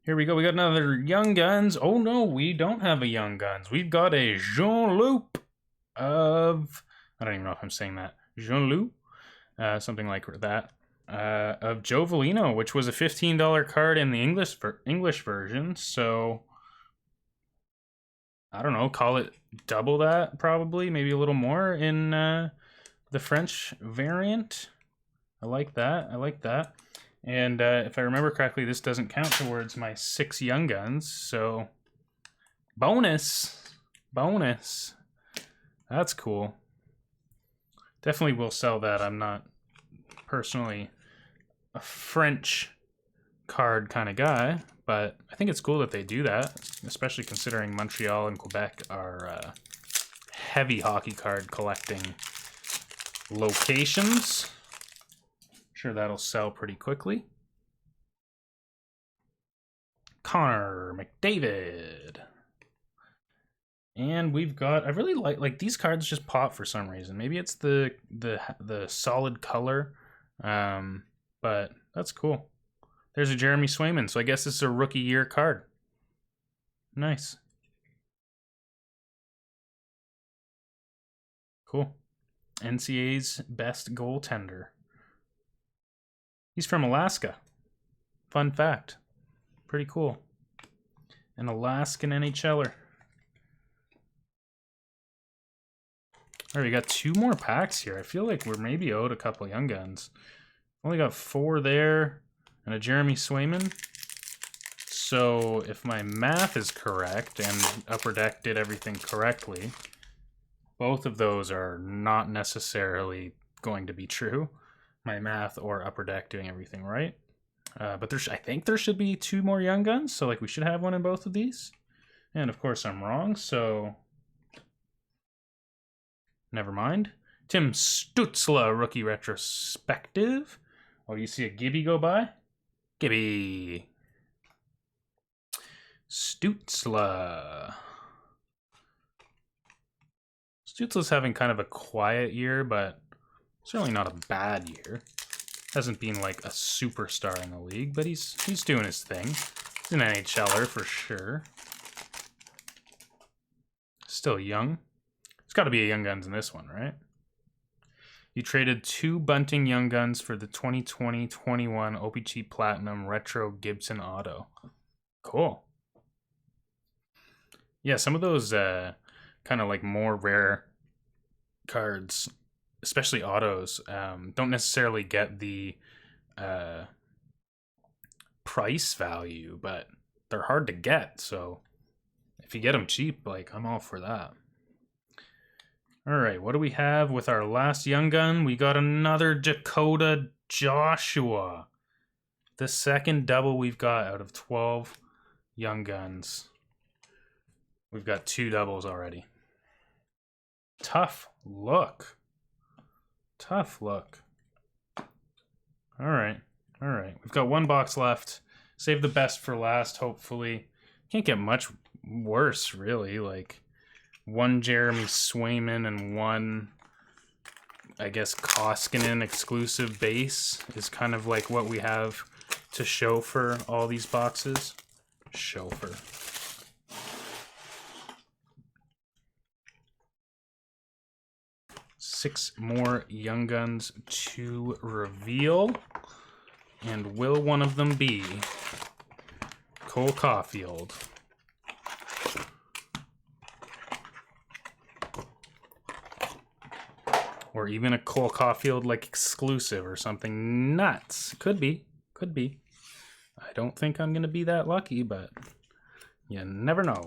Here we go. We got another Young Guns. Oh no, we don't have a Young Guns. We've got a Jean-Loup of... I don't even know if I'm saying that. Jean-Loup? Something like that. Of Joe Velino, which was a $15 card in the English version. So, I don't know. Call it double that, probably. Maybe a little more in the French variant. I like that. I like that. And if I remember correctly, this doesn't count towards my 6 Young Guns, so bonus. That's cool. Definitely will sell that. I'm not personally a French card kind of guy, but I think it's cool that they do that, especially considering Montreal and Quebec are heavy hockey card collecting locations. Sure that'll sell pretty quickly. Connor McDavid. And we've got, I really like these cards just pop for some reason. Maybe it's the solid color, but that's cool. There's a Jeremy Swayman, so I guess this is a rookie year card. Nice. Cool. NCAA's best goaltender. He's from Alaska. Fun fact. Pretty cool. An Alaskan NHLer. All right, we got 2 more packs here. I feel like we're maybe owed a couple Young Guns. Only got 4 there and a Jeremy Swayman. So if my math is correct and Upper Deck did everything correctly, both of those are not necessarily going to be true. My math or Upper Deck doing everything right. But I think there should be 2 more Young Guns, so like we should have one in both of these. And of course I'm wrong, so never mind. Tim Stützle, rookie retrospective. Oh, you see a Gibby go by? Gibby. Stützle. Stützle's having kind of a quiet year, but certainly not a bad year. Hasn't been like a superstar in the league, but he's doing his thing. He's an NHLer for sure. Still young. There's got to be a Young Guns in this one, right? You traded 2 Bunting Young Guns for the 2020-21 OPG Platinum Retro Gibson Auto. Cool. Yeah, some of those kind of like more rare cards, especially autos, don't necessarily get the price value, but they're hard to get. So if you get them cheap, like I'm all for that. All right, what do we have with our last Young Gun? We got another Dakota Joshua. The second double we've got out of 12 Young Guns. We've got 2 doubles already. Tough look. Tough look. All right. We've got 1 box left. Save the best for last, hopefully. Can't get much worse, really. Like 1 Jeremy Swayman and 1, I guess, Koskinen exclusive base is kind of like what we have to show for all these boxes. Chauffeur. Six more Young Guns to reveal. And will one of them be Cole Caulfield? Or even a Cole Caulfield like exclusive or something nuts. Could be. I don't think I'm going to be that lucky, but you never know.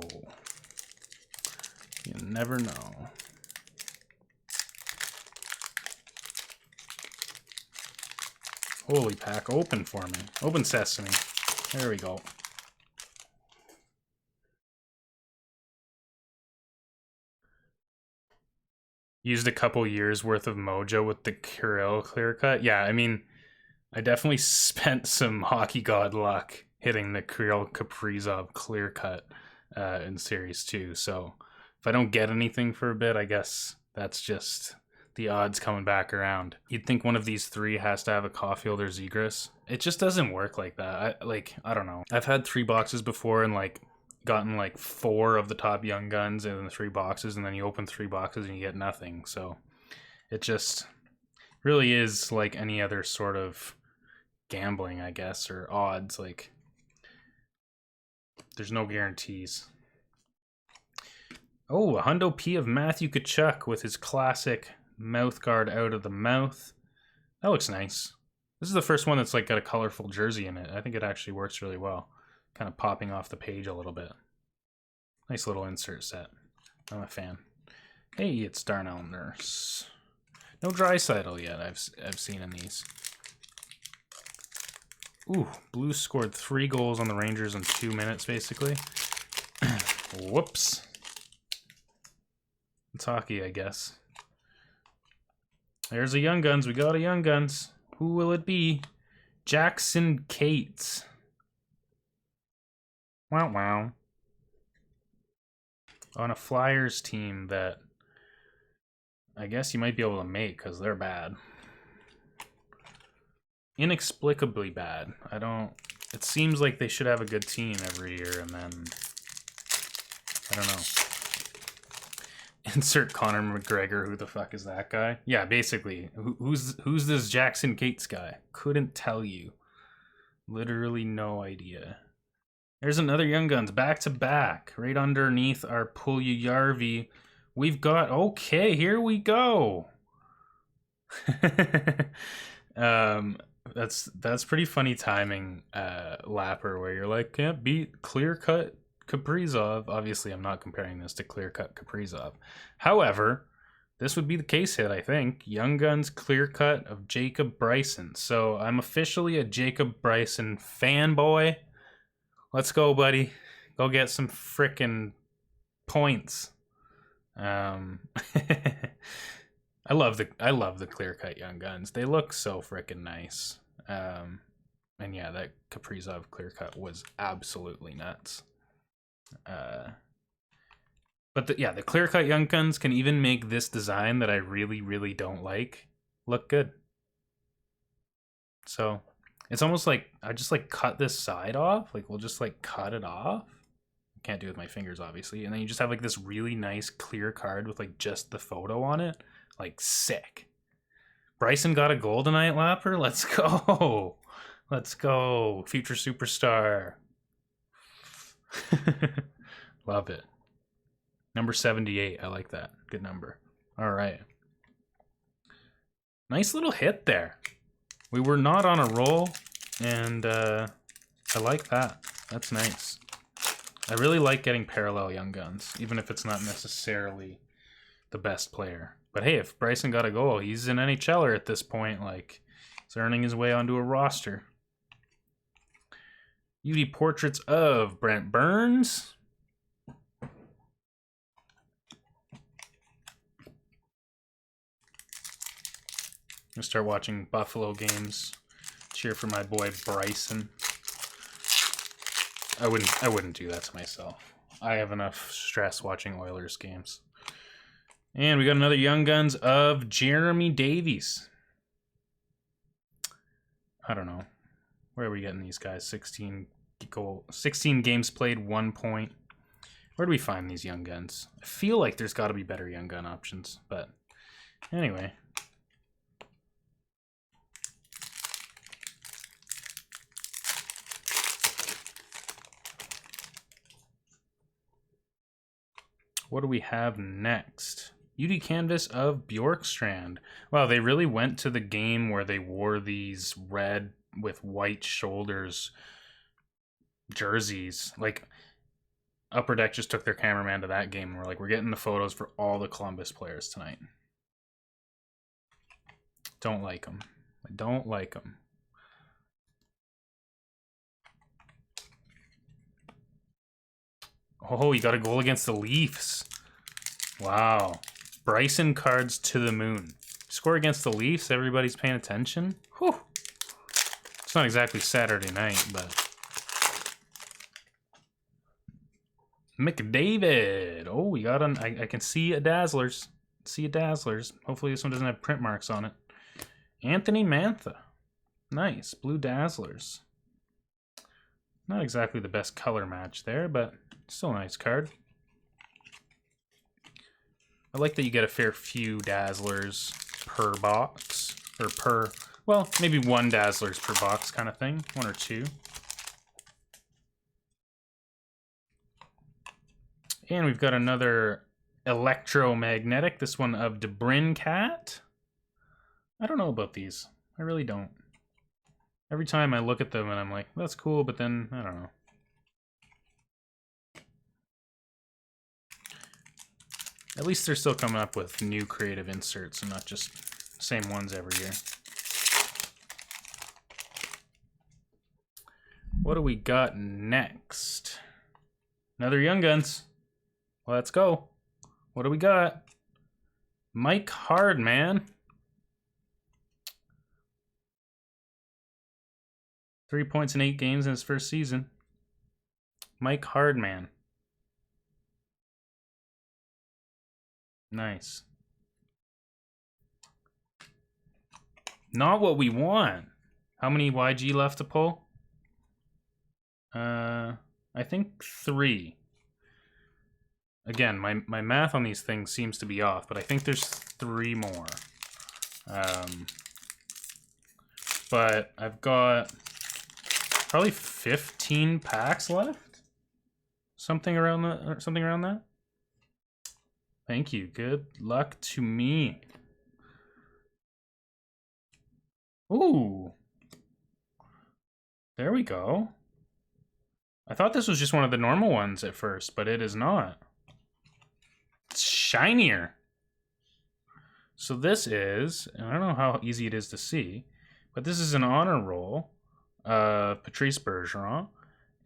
You never know. Holy pack, open for me. Open sesame. There we go. Used a couple years worth of mojo with the Kirill clear cut. Yeah, I mean, I definitely spent some hockey god luck hitting the Kirill Kaprizov clear cut in Series 2. So if I don't get anything for a bit, I guess that's just the odds coming back around. You'd think one of these 3 has to have a Caulfield or ZEGRAS. It just doesn't work like that. I don't know. I've had 3 boxes before and like gotten like 4 of the top young guns in the 3 boxes, and then you open 3 boxes and you get nothing. So it just really is like any other sort of gambling, I guess, or odds. Like, there's no guarantees. Oh, a Hundo P of Matthew Tkachuk with his classic mouth guard out of the mouth. That looks nice. This is the first one that's like got a colorful jersey in it. I think it actually works really well. Kind of popping off the page a little bit. Nice little insert set. I'm a fan. Hey, it's Darnell Nurse. No Draisaitl yet I've seen in these. Ooh, Blues scored 3 goals on the Rangers in 2 minutes, basically. Whoops. It's hockey, I guess. There's a Young Guns. We got a Young Guns. Who will it be? Jackson Cates. Wow, wow. On a Flyers team that I guess you might be able to make because they're bad. Inexplicably bad. It seems like they should have a good team every year, and then I don't know. Insert Conor McGregor. Who the fuck is that guy? Yeah, basically. Who's this Jackson Cates guy? Couldn't tell you. Literally no idea. There's another Young Guns back to back, right underneath our Puljujärvi. We've got, okay, here we go. That's pretty funny timing, Lapper, where you're like, can't beat clear-cut Kaprizov. Obviously, I'm not comparing this to clear-cut Kaprizov. However, this would be the case hit, I think. Young Guns clear-cut of Jacob Bryson. So I'm officially a Jacob Bryson fanboy. Let's go, buddy. Go get some frickin' points. I love the clear-cut Young Guns. They look so frickin' nice. And yeah, that Kaprizov clear-cut was absolutely nuts. But the clear-cut Young Guns can even make this design that I really, really don't like look good. So it's almost like I just like cut this side off. Like we'll just like cut it off. Can't do it with my fingers, obviously. And then you just have like this really nice clear card with like just the photo on it. Like sick. Bryson got a goal tonight, Lapper. Let's go. Let's go. Future superstar. Love it. Number 78. I like that. Good number. All right. Nice little hit there. We were not on a roll, and I like that. That's nice. I really like getting parallel Young Guns, even if it's not necessarily the best player. But hey, if Bryson got a goal, he's an NHLer at this point. Like, he's earning his way onto a roster. UV portraits of Brent Burns. I'm gonna start watching Buffalo games. Cheer for my boy Bryson. I wouldn't do that to myself. I have enough stress watching Oilers games. And we got another Young Guns of Jeremy Davies. I don't know. Where are we getting these guys? 16 games played, 1 point. Where do we find these Young Guns? I feel like there's got to be better Young Gun options, but anyway. What do we have next? UD Canvas of Bjorkstrand. Wow, they really went to the game where they wore these red with white shoulders jerseys. Like, Upper Deck just took their cameraman to that game and we're like, we're getting the photos for all the Columbus players tonight. Don't like them. I don't like them. Oh, he got a goal against the Leafs. Wow. Bryson cards to the moon. Score against the Leafs, everybody's paying attention. Whew. It's not exactly Saturday night, but... McDavid. Oh, we got an... I can see a Dazzlers. See a Dazzlers. Hopefully this one doesn't have print marks on it. Anthony Mantha. Nice, blue Dazzlers. Not exactly the best color match there, but still a nice card. I like that you get a fair few Dazzlers per box, or per, well, maybe one Dazzlers per box kind of thing, one or two. And we've got another electromagnetic, this one of Cat. I don't know about these. I really don't. Every time I look at them and I'm like, that's cool, but then, I don't know. At least they're still coming up with new creative inserts and not just same ones every year. What do we got next? Another Young Guns. Let's go. What do we got? Mike Hardman. 3 points in 8 games in his first season. Mike Hardman. Nice. Not what we want. How many YG left to pull? I think 3. Again, my math on these things seems to be off, but I think there's 3 more. But I've got probably 15 packs left. Something around that. Thank you. Good luck to me. Ooh. There we go. I thought this was just one of the normal ones at first, but it is not. It's shinier. So this is, and I don't know how easy it is to see, but this is an honor roll of Patrice Bergeron,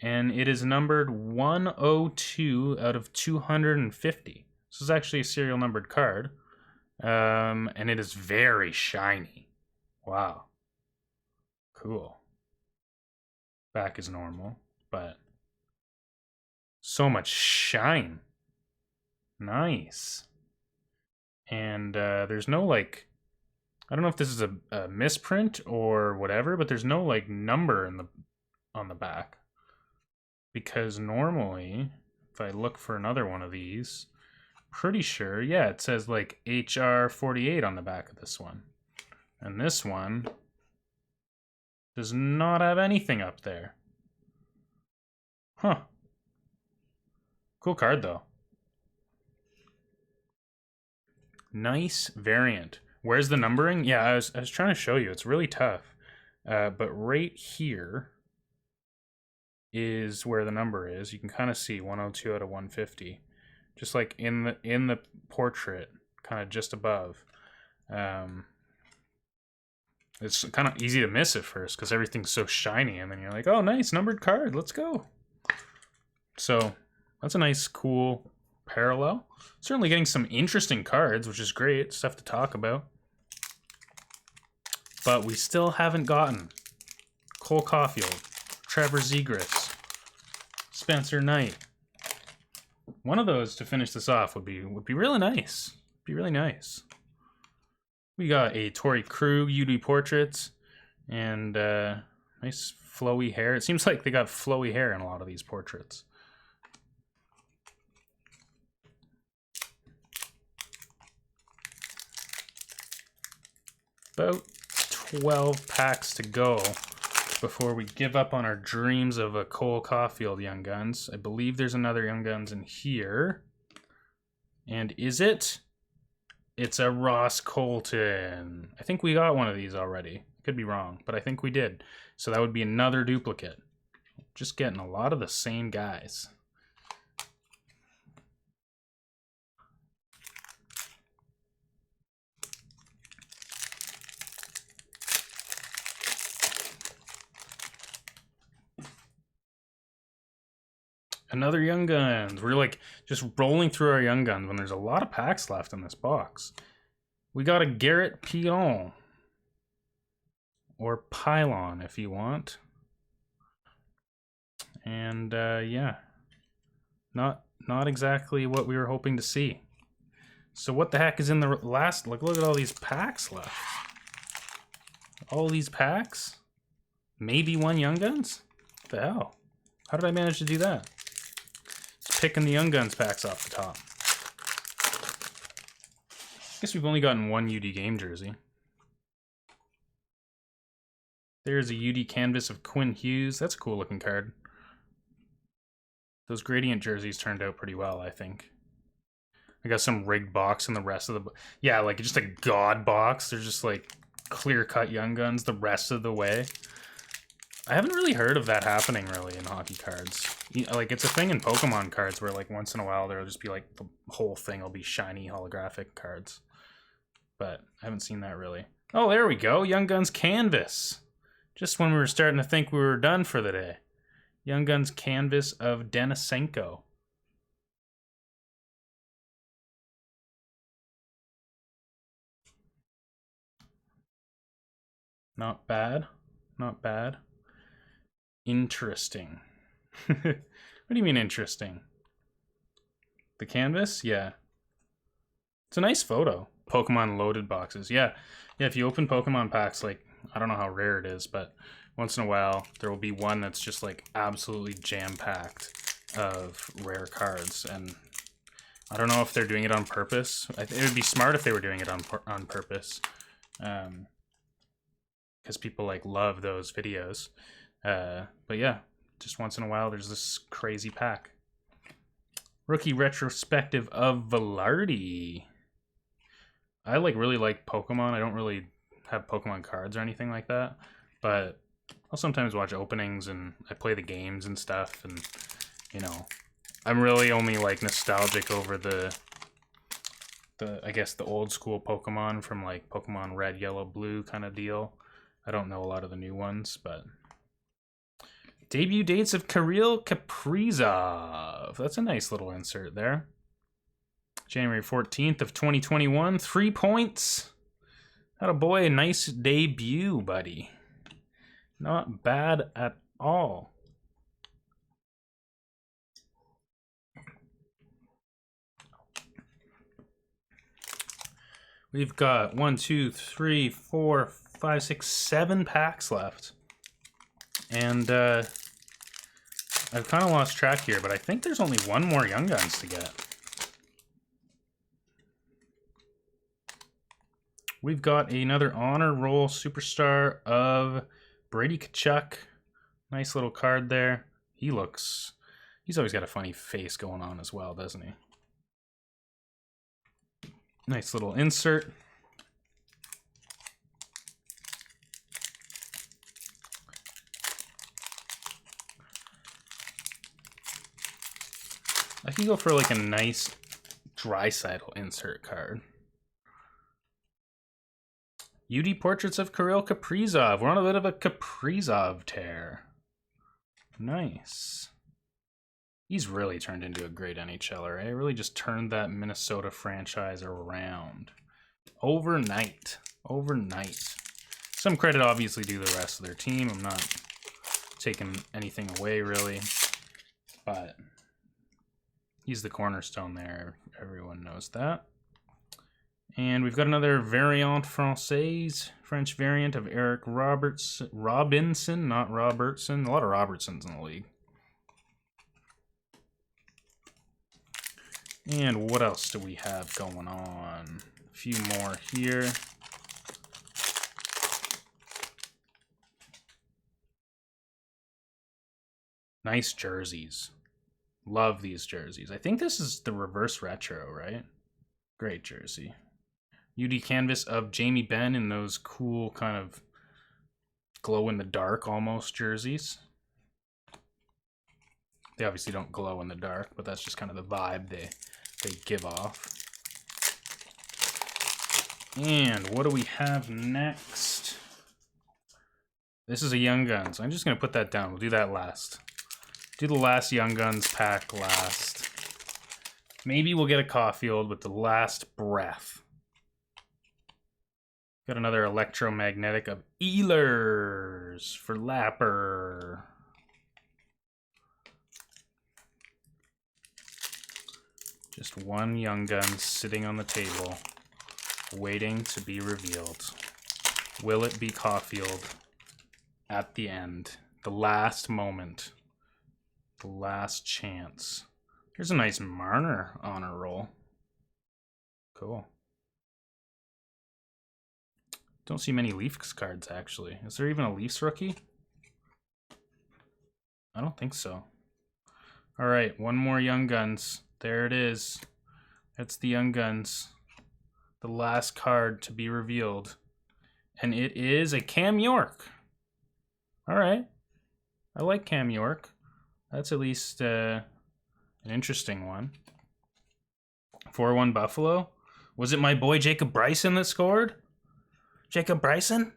and it is numbered 102 out of 250. This is actually a serial numbered card, and it is very shiny. Wow. Cool. Back is normal, but so much shine. Nice. And there's no, like, I don't know if this is a misprint or whatever, but there's no, like, number on the back. Because normally, if I look for another one of these, pretty sure, yeah, it says, like, HR48 on the back of this one. And this one does not have anything up there. Huh. Cool card, though. Nice variant. Where's the numbering? Yeah, I was trying to show you. It's really tough. But right here is where the number is. You can kind of see 102 out of 150. Just like in the portrait, kind of just above. It's kind of easy to miss at first because everything's so shiny, and then you're like, oh, nice, numbered card, let's go. So that's a nice, cool parallel. Certainly getting some interesting cards, which is great, stuff to talk about. But we still haven't gotten Cole Caulfield, Trevor Zegras, Spencer Knight. One of those to finish this off would be really nice. Be really nice. We got a Torrey Krug UD portraits and nice flowy hair. It seems like they got flowy hair in a lot of these portraits. About 12 packs to go before we give up on our dreams of a Cole Caulfield Young Guns. I believe there's another Young Guns in here. And is it? It's a Ross Colton. I think we got one of these already. Could be wrong, but I think we did. So that would be another duplicate. Just getting a lot of the same guys. Another Young Guns. We're like just rolling through our Young Guns when there's a lot of packs left in this box. We got a Garrett Pilon. Or Pylon if you want. And yeah. Not exactly what we were hoping to see. So what the heck is in the last, look at all these packs left. All these packs? Maybe one Young Guns? What the hell? How did I manage to do that? Just picking the Young Guns packs off the top. I guess we've only gotten one UD game jersey. There's a UD canvas of Quinn Hughes. That's a cool looking card. Those gradient jerseys turned out pretty well, I think. I got some rigged box and the rest of the... Yeah, like just a god box. They're just like clear-cut Young Guns the rest of the way. I haven't really heard of that happening really in hockey cards. Like it's a thing in Pokemon cards where like once in a while there'll just be like the whole thing will be shiny holographic cards. But I haven't seen that really. Oh, there we go. Young Guns canvas. Just when we were starting to think we were done for the day. Young Guns canvas of Denisenko. Not bad. Not bad. Interesting. What do you mean interesting? The canvas? Yeah. It's a nice photo. Pokemon loaded boxes. Yeah. Yeah, if you open Pokemon packs, like, I don't know how rare it is, but once in a while, there will be one that's just, like, absolutely jam-packed of rare cards. And I don't know if they're doing it on purpose. It would be smart if they were doing it on purpose. Because people, like, love those videos. But yeah, just once in a while, there's this crazy pack. Rookie retrospective of Velarde. I really like Pokemon. I don't really have Pokemon cards or anything like that, but I'll sometimes watch openings and I play the games and stuff. And you know, I'm really only like nostalgic over the I guess the old school Pokemon from like Pokemon Red, Yellow, Blue kind of deal. I don't know a lot of the new ones, but debut dates of Kirill Kaprizov. That's a nice little insert there. January 14th of 2021, 3 points. Atta boy, a nice debut, buddy. Not bad at all. We've got 1, 2, 3, 4, 5, 6, 7 packs left. And I've kind of lost track here, but I think there's only one more Young Guns to get. We've got another honor roll superstar of Brady Tkachuk. Nice little card there. He's always got a funny face going on as well, doesn't he? Nice little insert. I can go for like a nice Draisaitl insert card. UD Portraits of Kirill Kaprizov. We're on a bit of a Kaprizov tear. Nice. He's really turned into a great NHLer, eh? Really just turned that Minnesota franchise around. Overnight. Overnight. Some credit obviously due to the rest of their team. I'm not taking anything away, really. But he's the cornerstone there. Everyone knows that. And we've got another variant française, French variant of Eric Robinson, not Robertson. A lot of Robertsons in the league. And what else do we have going on? A few more here. Nice jerseys. Love these jerseys. I think this is the reverse retro, right? Great jersey. UD canvas of Jamie Benn in those cool kind of glow-in-the-dark almost jerseys. They obviously don't glow in the dark, but that's just kind of the vibe they give off. And what do we have next? This is a Young Guns. I'm just going to put that down. We'll do that last. Do the last Young Guns pack last. Maybe we'll get a Caulfield with the last breath. Got another electromagnetic of Ehlers for Lapper. Just one Young Gun sitting on the table, waiting to be revealed. Will it be Caulfield? at the end. The last moment. The last chance. Here's a nice Marner honor roll. Cool. Don't see many Leafs cards, actually. Is there even a Leafs rookie? I don't think so. All right, one more Young Guns. There it is. That's the Young Guns. The last card to be revealed. And it is a Cam York. All right. I like Cam York. That's at least an interesting one. 4-1 Buffalo. Was it my boy Jacob Bryson that scored? Jacob Bryson?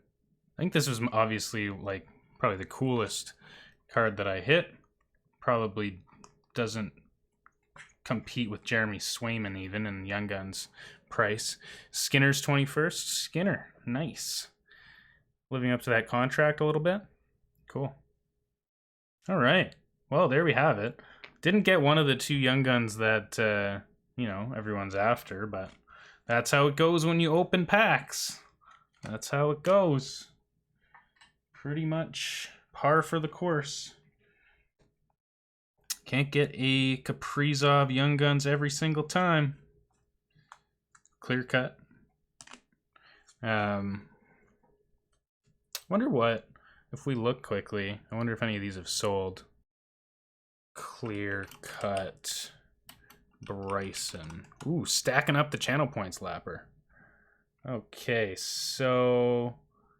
I think this was obviously like probably the coolest card that I hit. Probably doesn't compete with Jeremy Swayman even in Young Guns price. Skinner's 21st. Skinner. Nice. Living up to that contract a little bit. Cool. All right. Well, there we have it. Didn't get one of the two Young Guns that, you know, everyone's after, but that's how it goes when you open packs. That's how it goes. Pretty much par for the course. Can't get a Kaprizov Young Guns every single time. Clear cut. Wonder what, if we look quickly, I wonder if any of these have sold. Clear cut Bryson. Ooh, stacking up the channel points, Lapper. Okay, so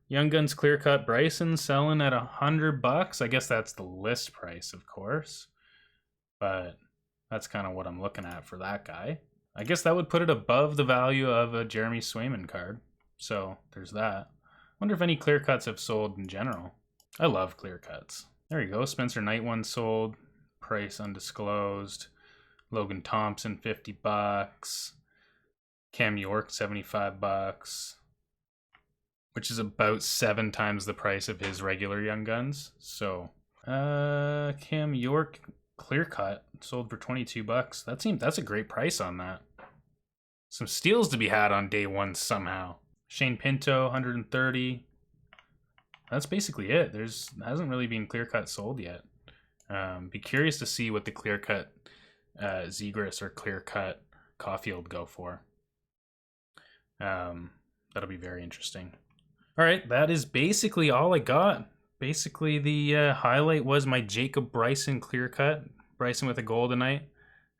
Young Guns clear cut Bryson selling at $100. I guess that's the list price, of course. But that's kind of what I'm looking at for that guy. I guess that would put it above the value of a Jeremy Swayman card. So there's that. Wonder if any clear cuts have sold in general. I love clear cuts. There you go. Spencer Knight one sold. Price undisclosed. Logan Thompson $50. Cam York $75, which is about 7 times the price of his regular Young Guns. So Cam York clear cut sold for $22. That's a great price on that. Some steals to be had on day one somehow. Shane Pinto $130. That's basically it. Hasn't really been clear cut sold yet. Be curious to see what the clear cut ZEGRAS or clear cut CAUFIELD go for. That'll be very interesting. All right, that is basically all I got. Basically, the highlight was my Jacob Bryson clear cut. Bryson with a Goldenite.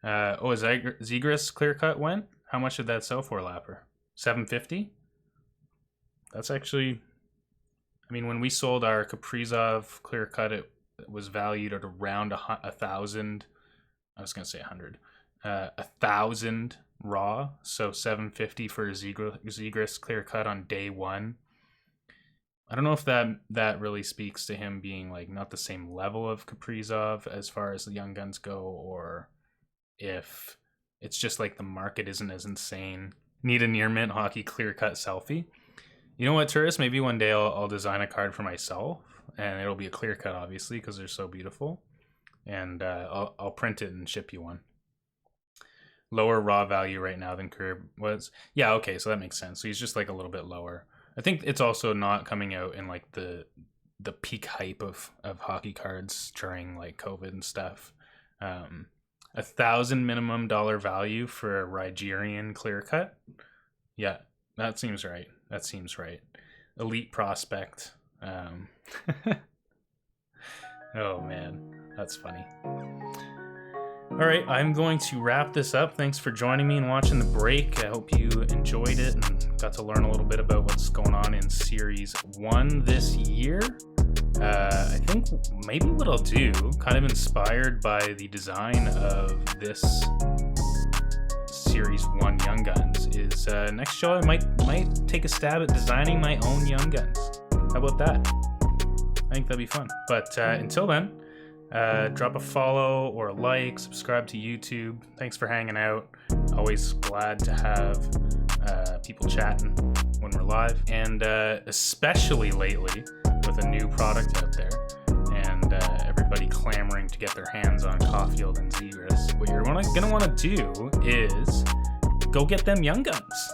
ZEGRAS clear cut went? How much did that sell for, Lapper? $750? That's actually, I mean, when we sold our Kaprizov clear cut, it was valued at around 1,000. I was gonna say 100. 1,000 raw, so $750 for a ZEGRAS clear cut on day one. I don't know if that really speaks to him being like not the same level of Kaprizov as far as the Young Guns go, or if it's just like the market isn't as insane. Need a near mint hockey clear cut selfie. You know what, tourist? Maybe one day I'll design a card for myself, and it'll be a clear cut, obviously, because they're so beautiful. And I'll print it and ship you one. Lower raw value right now than career was. Yeah, okay, so that makes sense. So he's just like a little bit lower. I think it's also not coming out in like the peak hype of hockey cards during like COVID and stuff. $1,000 minimum dollar value for a Rigerian clear cut. Yeah, that seems right. That seems right. Elite prospect. Oh man, that's funny. All right, I'm going to wrap this up. Thanks for joining me and watching the break. I hope you enjoyed it and got to learn a little bit about what's going on in Series 1 this year. I think maybe what I'll do, kind of inspired by the design of this Series 1 Young Guns, is next show I might take a stab at designing my own Young Guns. How about that? I think that'd be fun. But until then, drop a follow or a like, subscribe to YouTube. Thanks for hanging out. Always glad to have people chatting when we're live, and especially lately with a new product out there and everybody clamoring to get their hands on CAUFIELD and ZEGRAS. What you're gonna want to do is go get them Young Guns.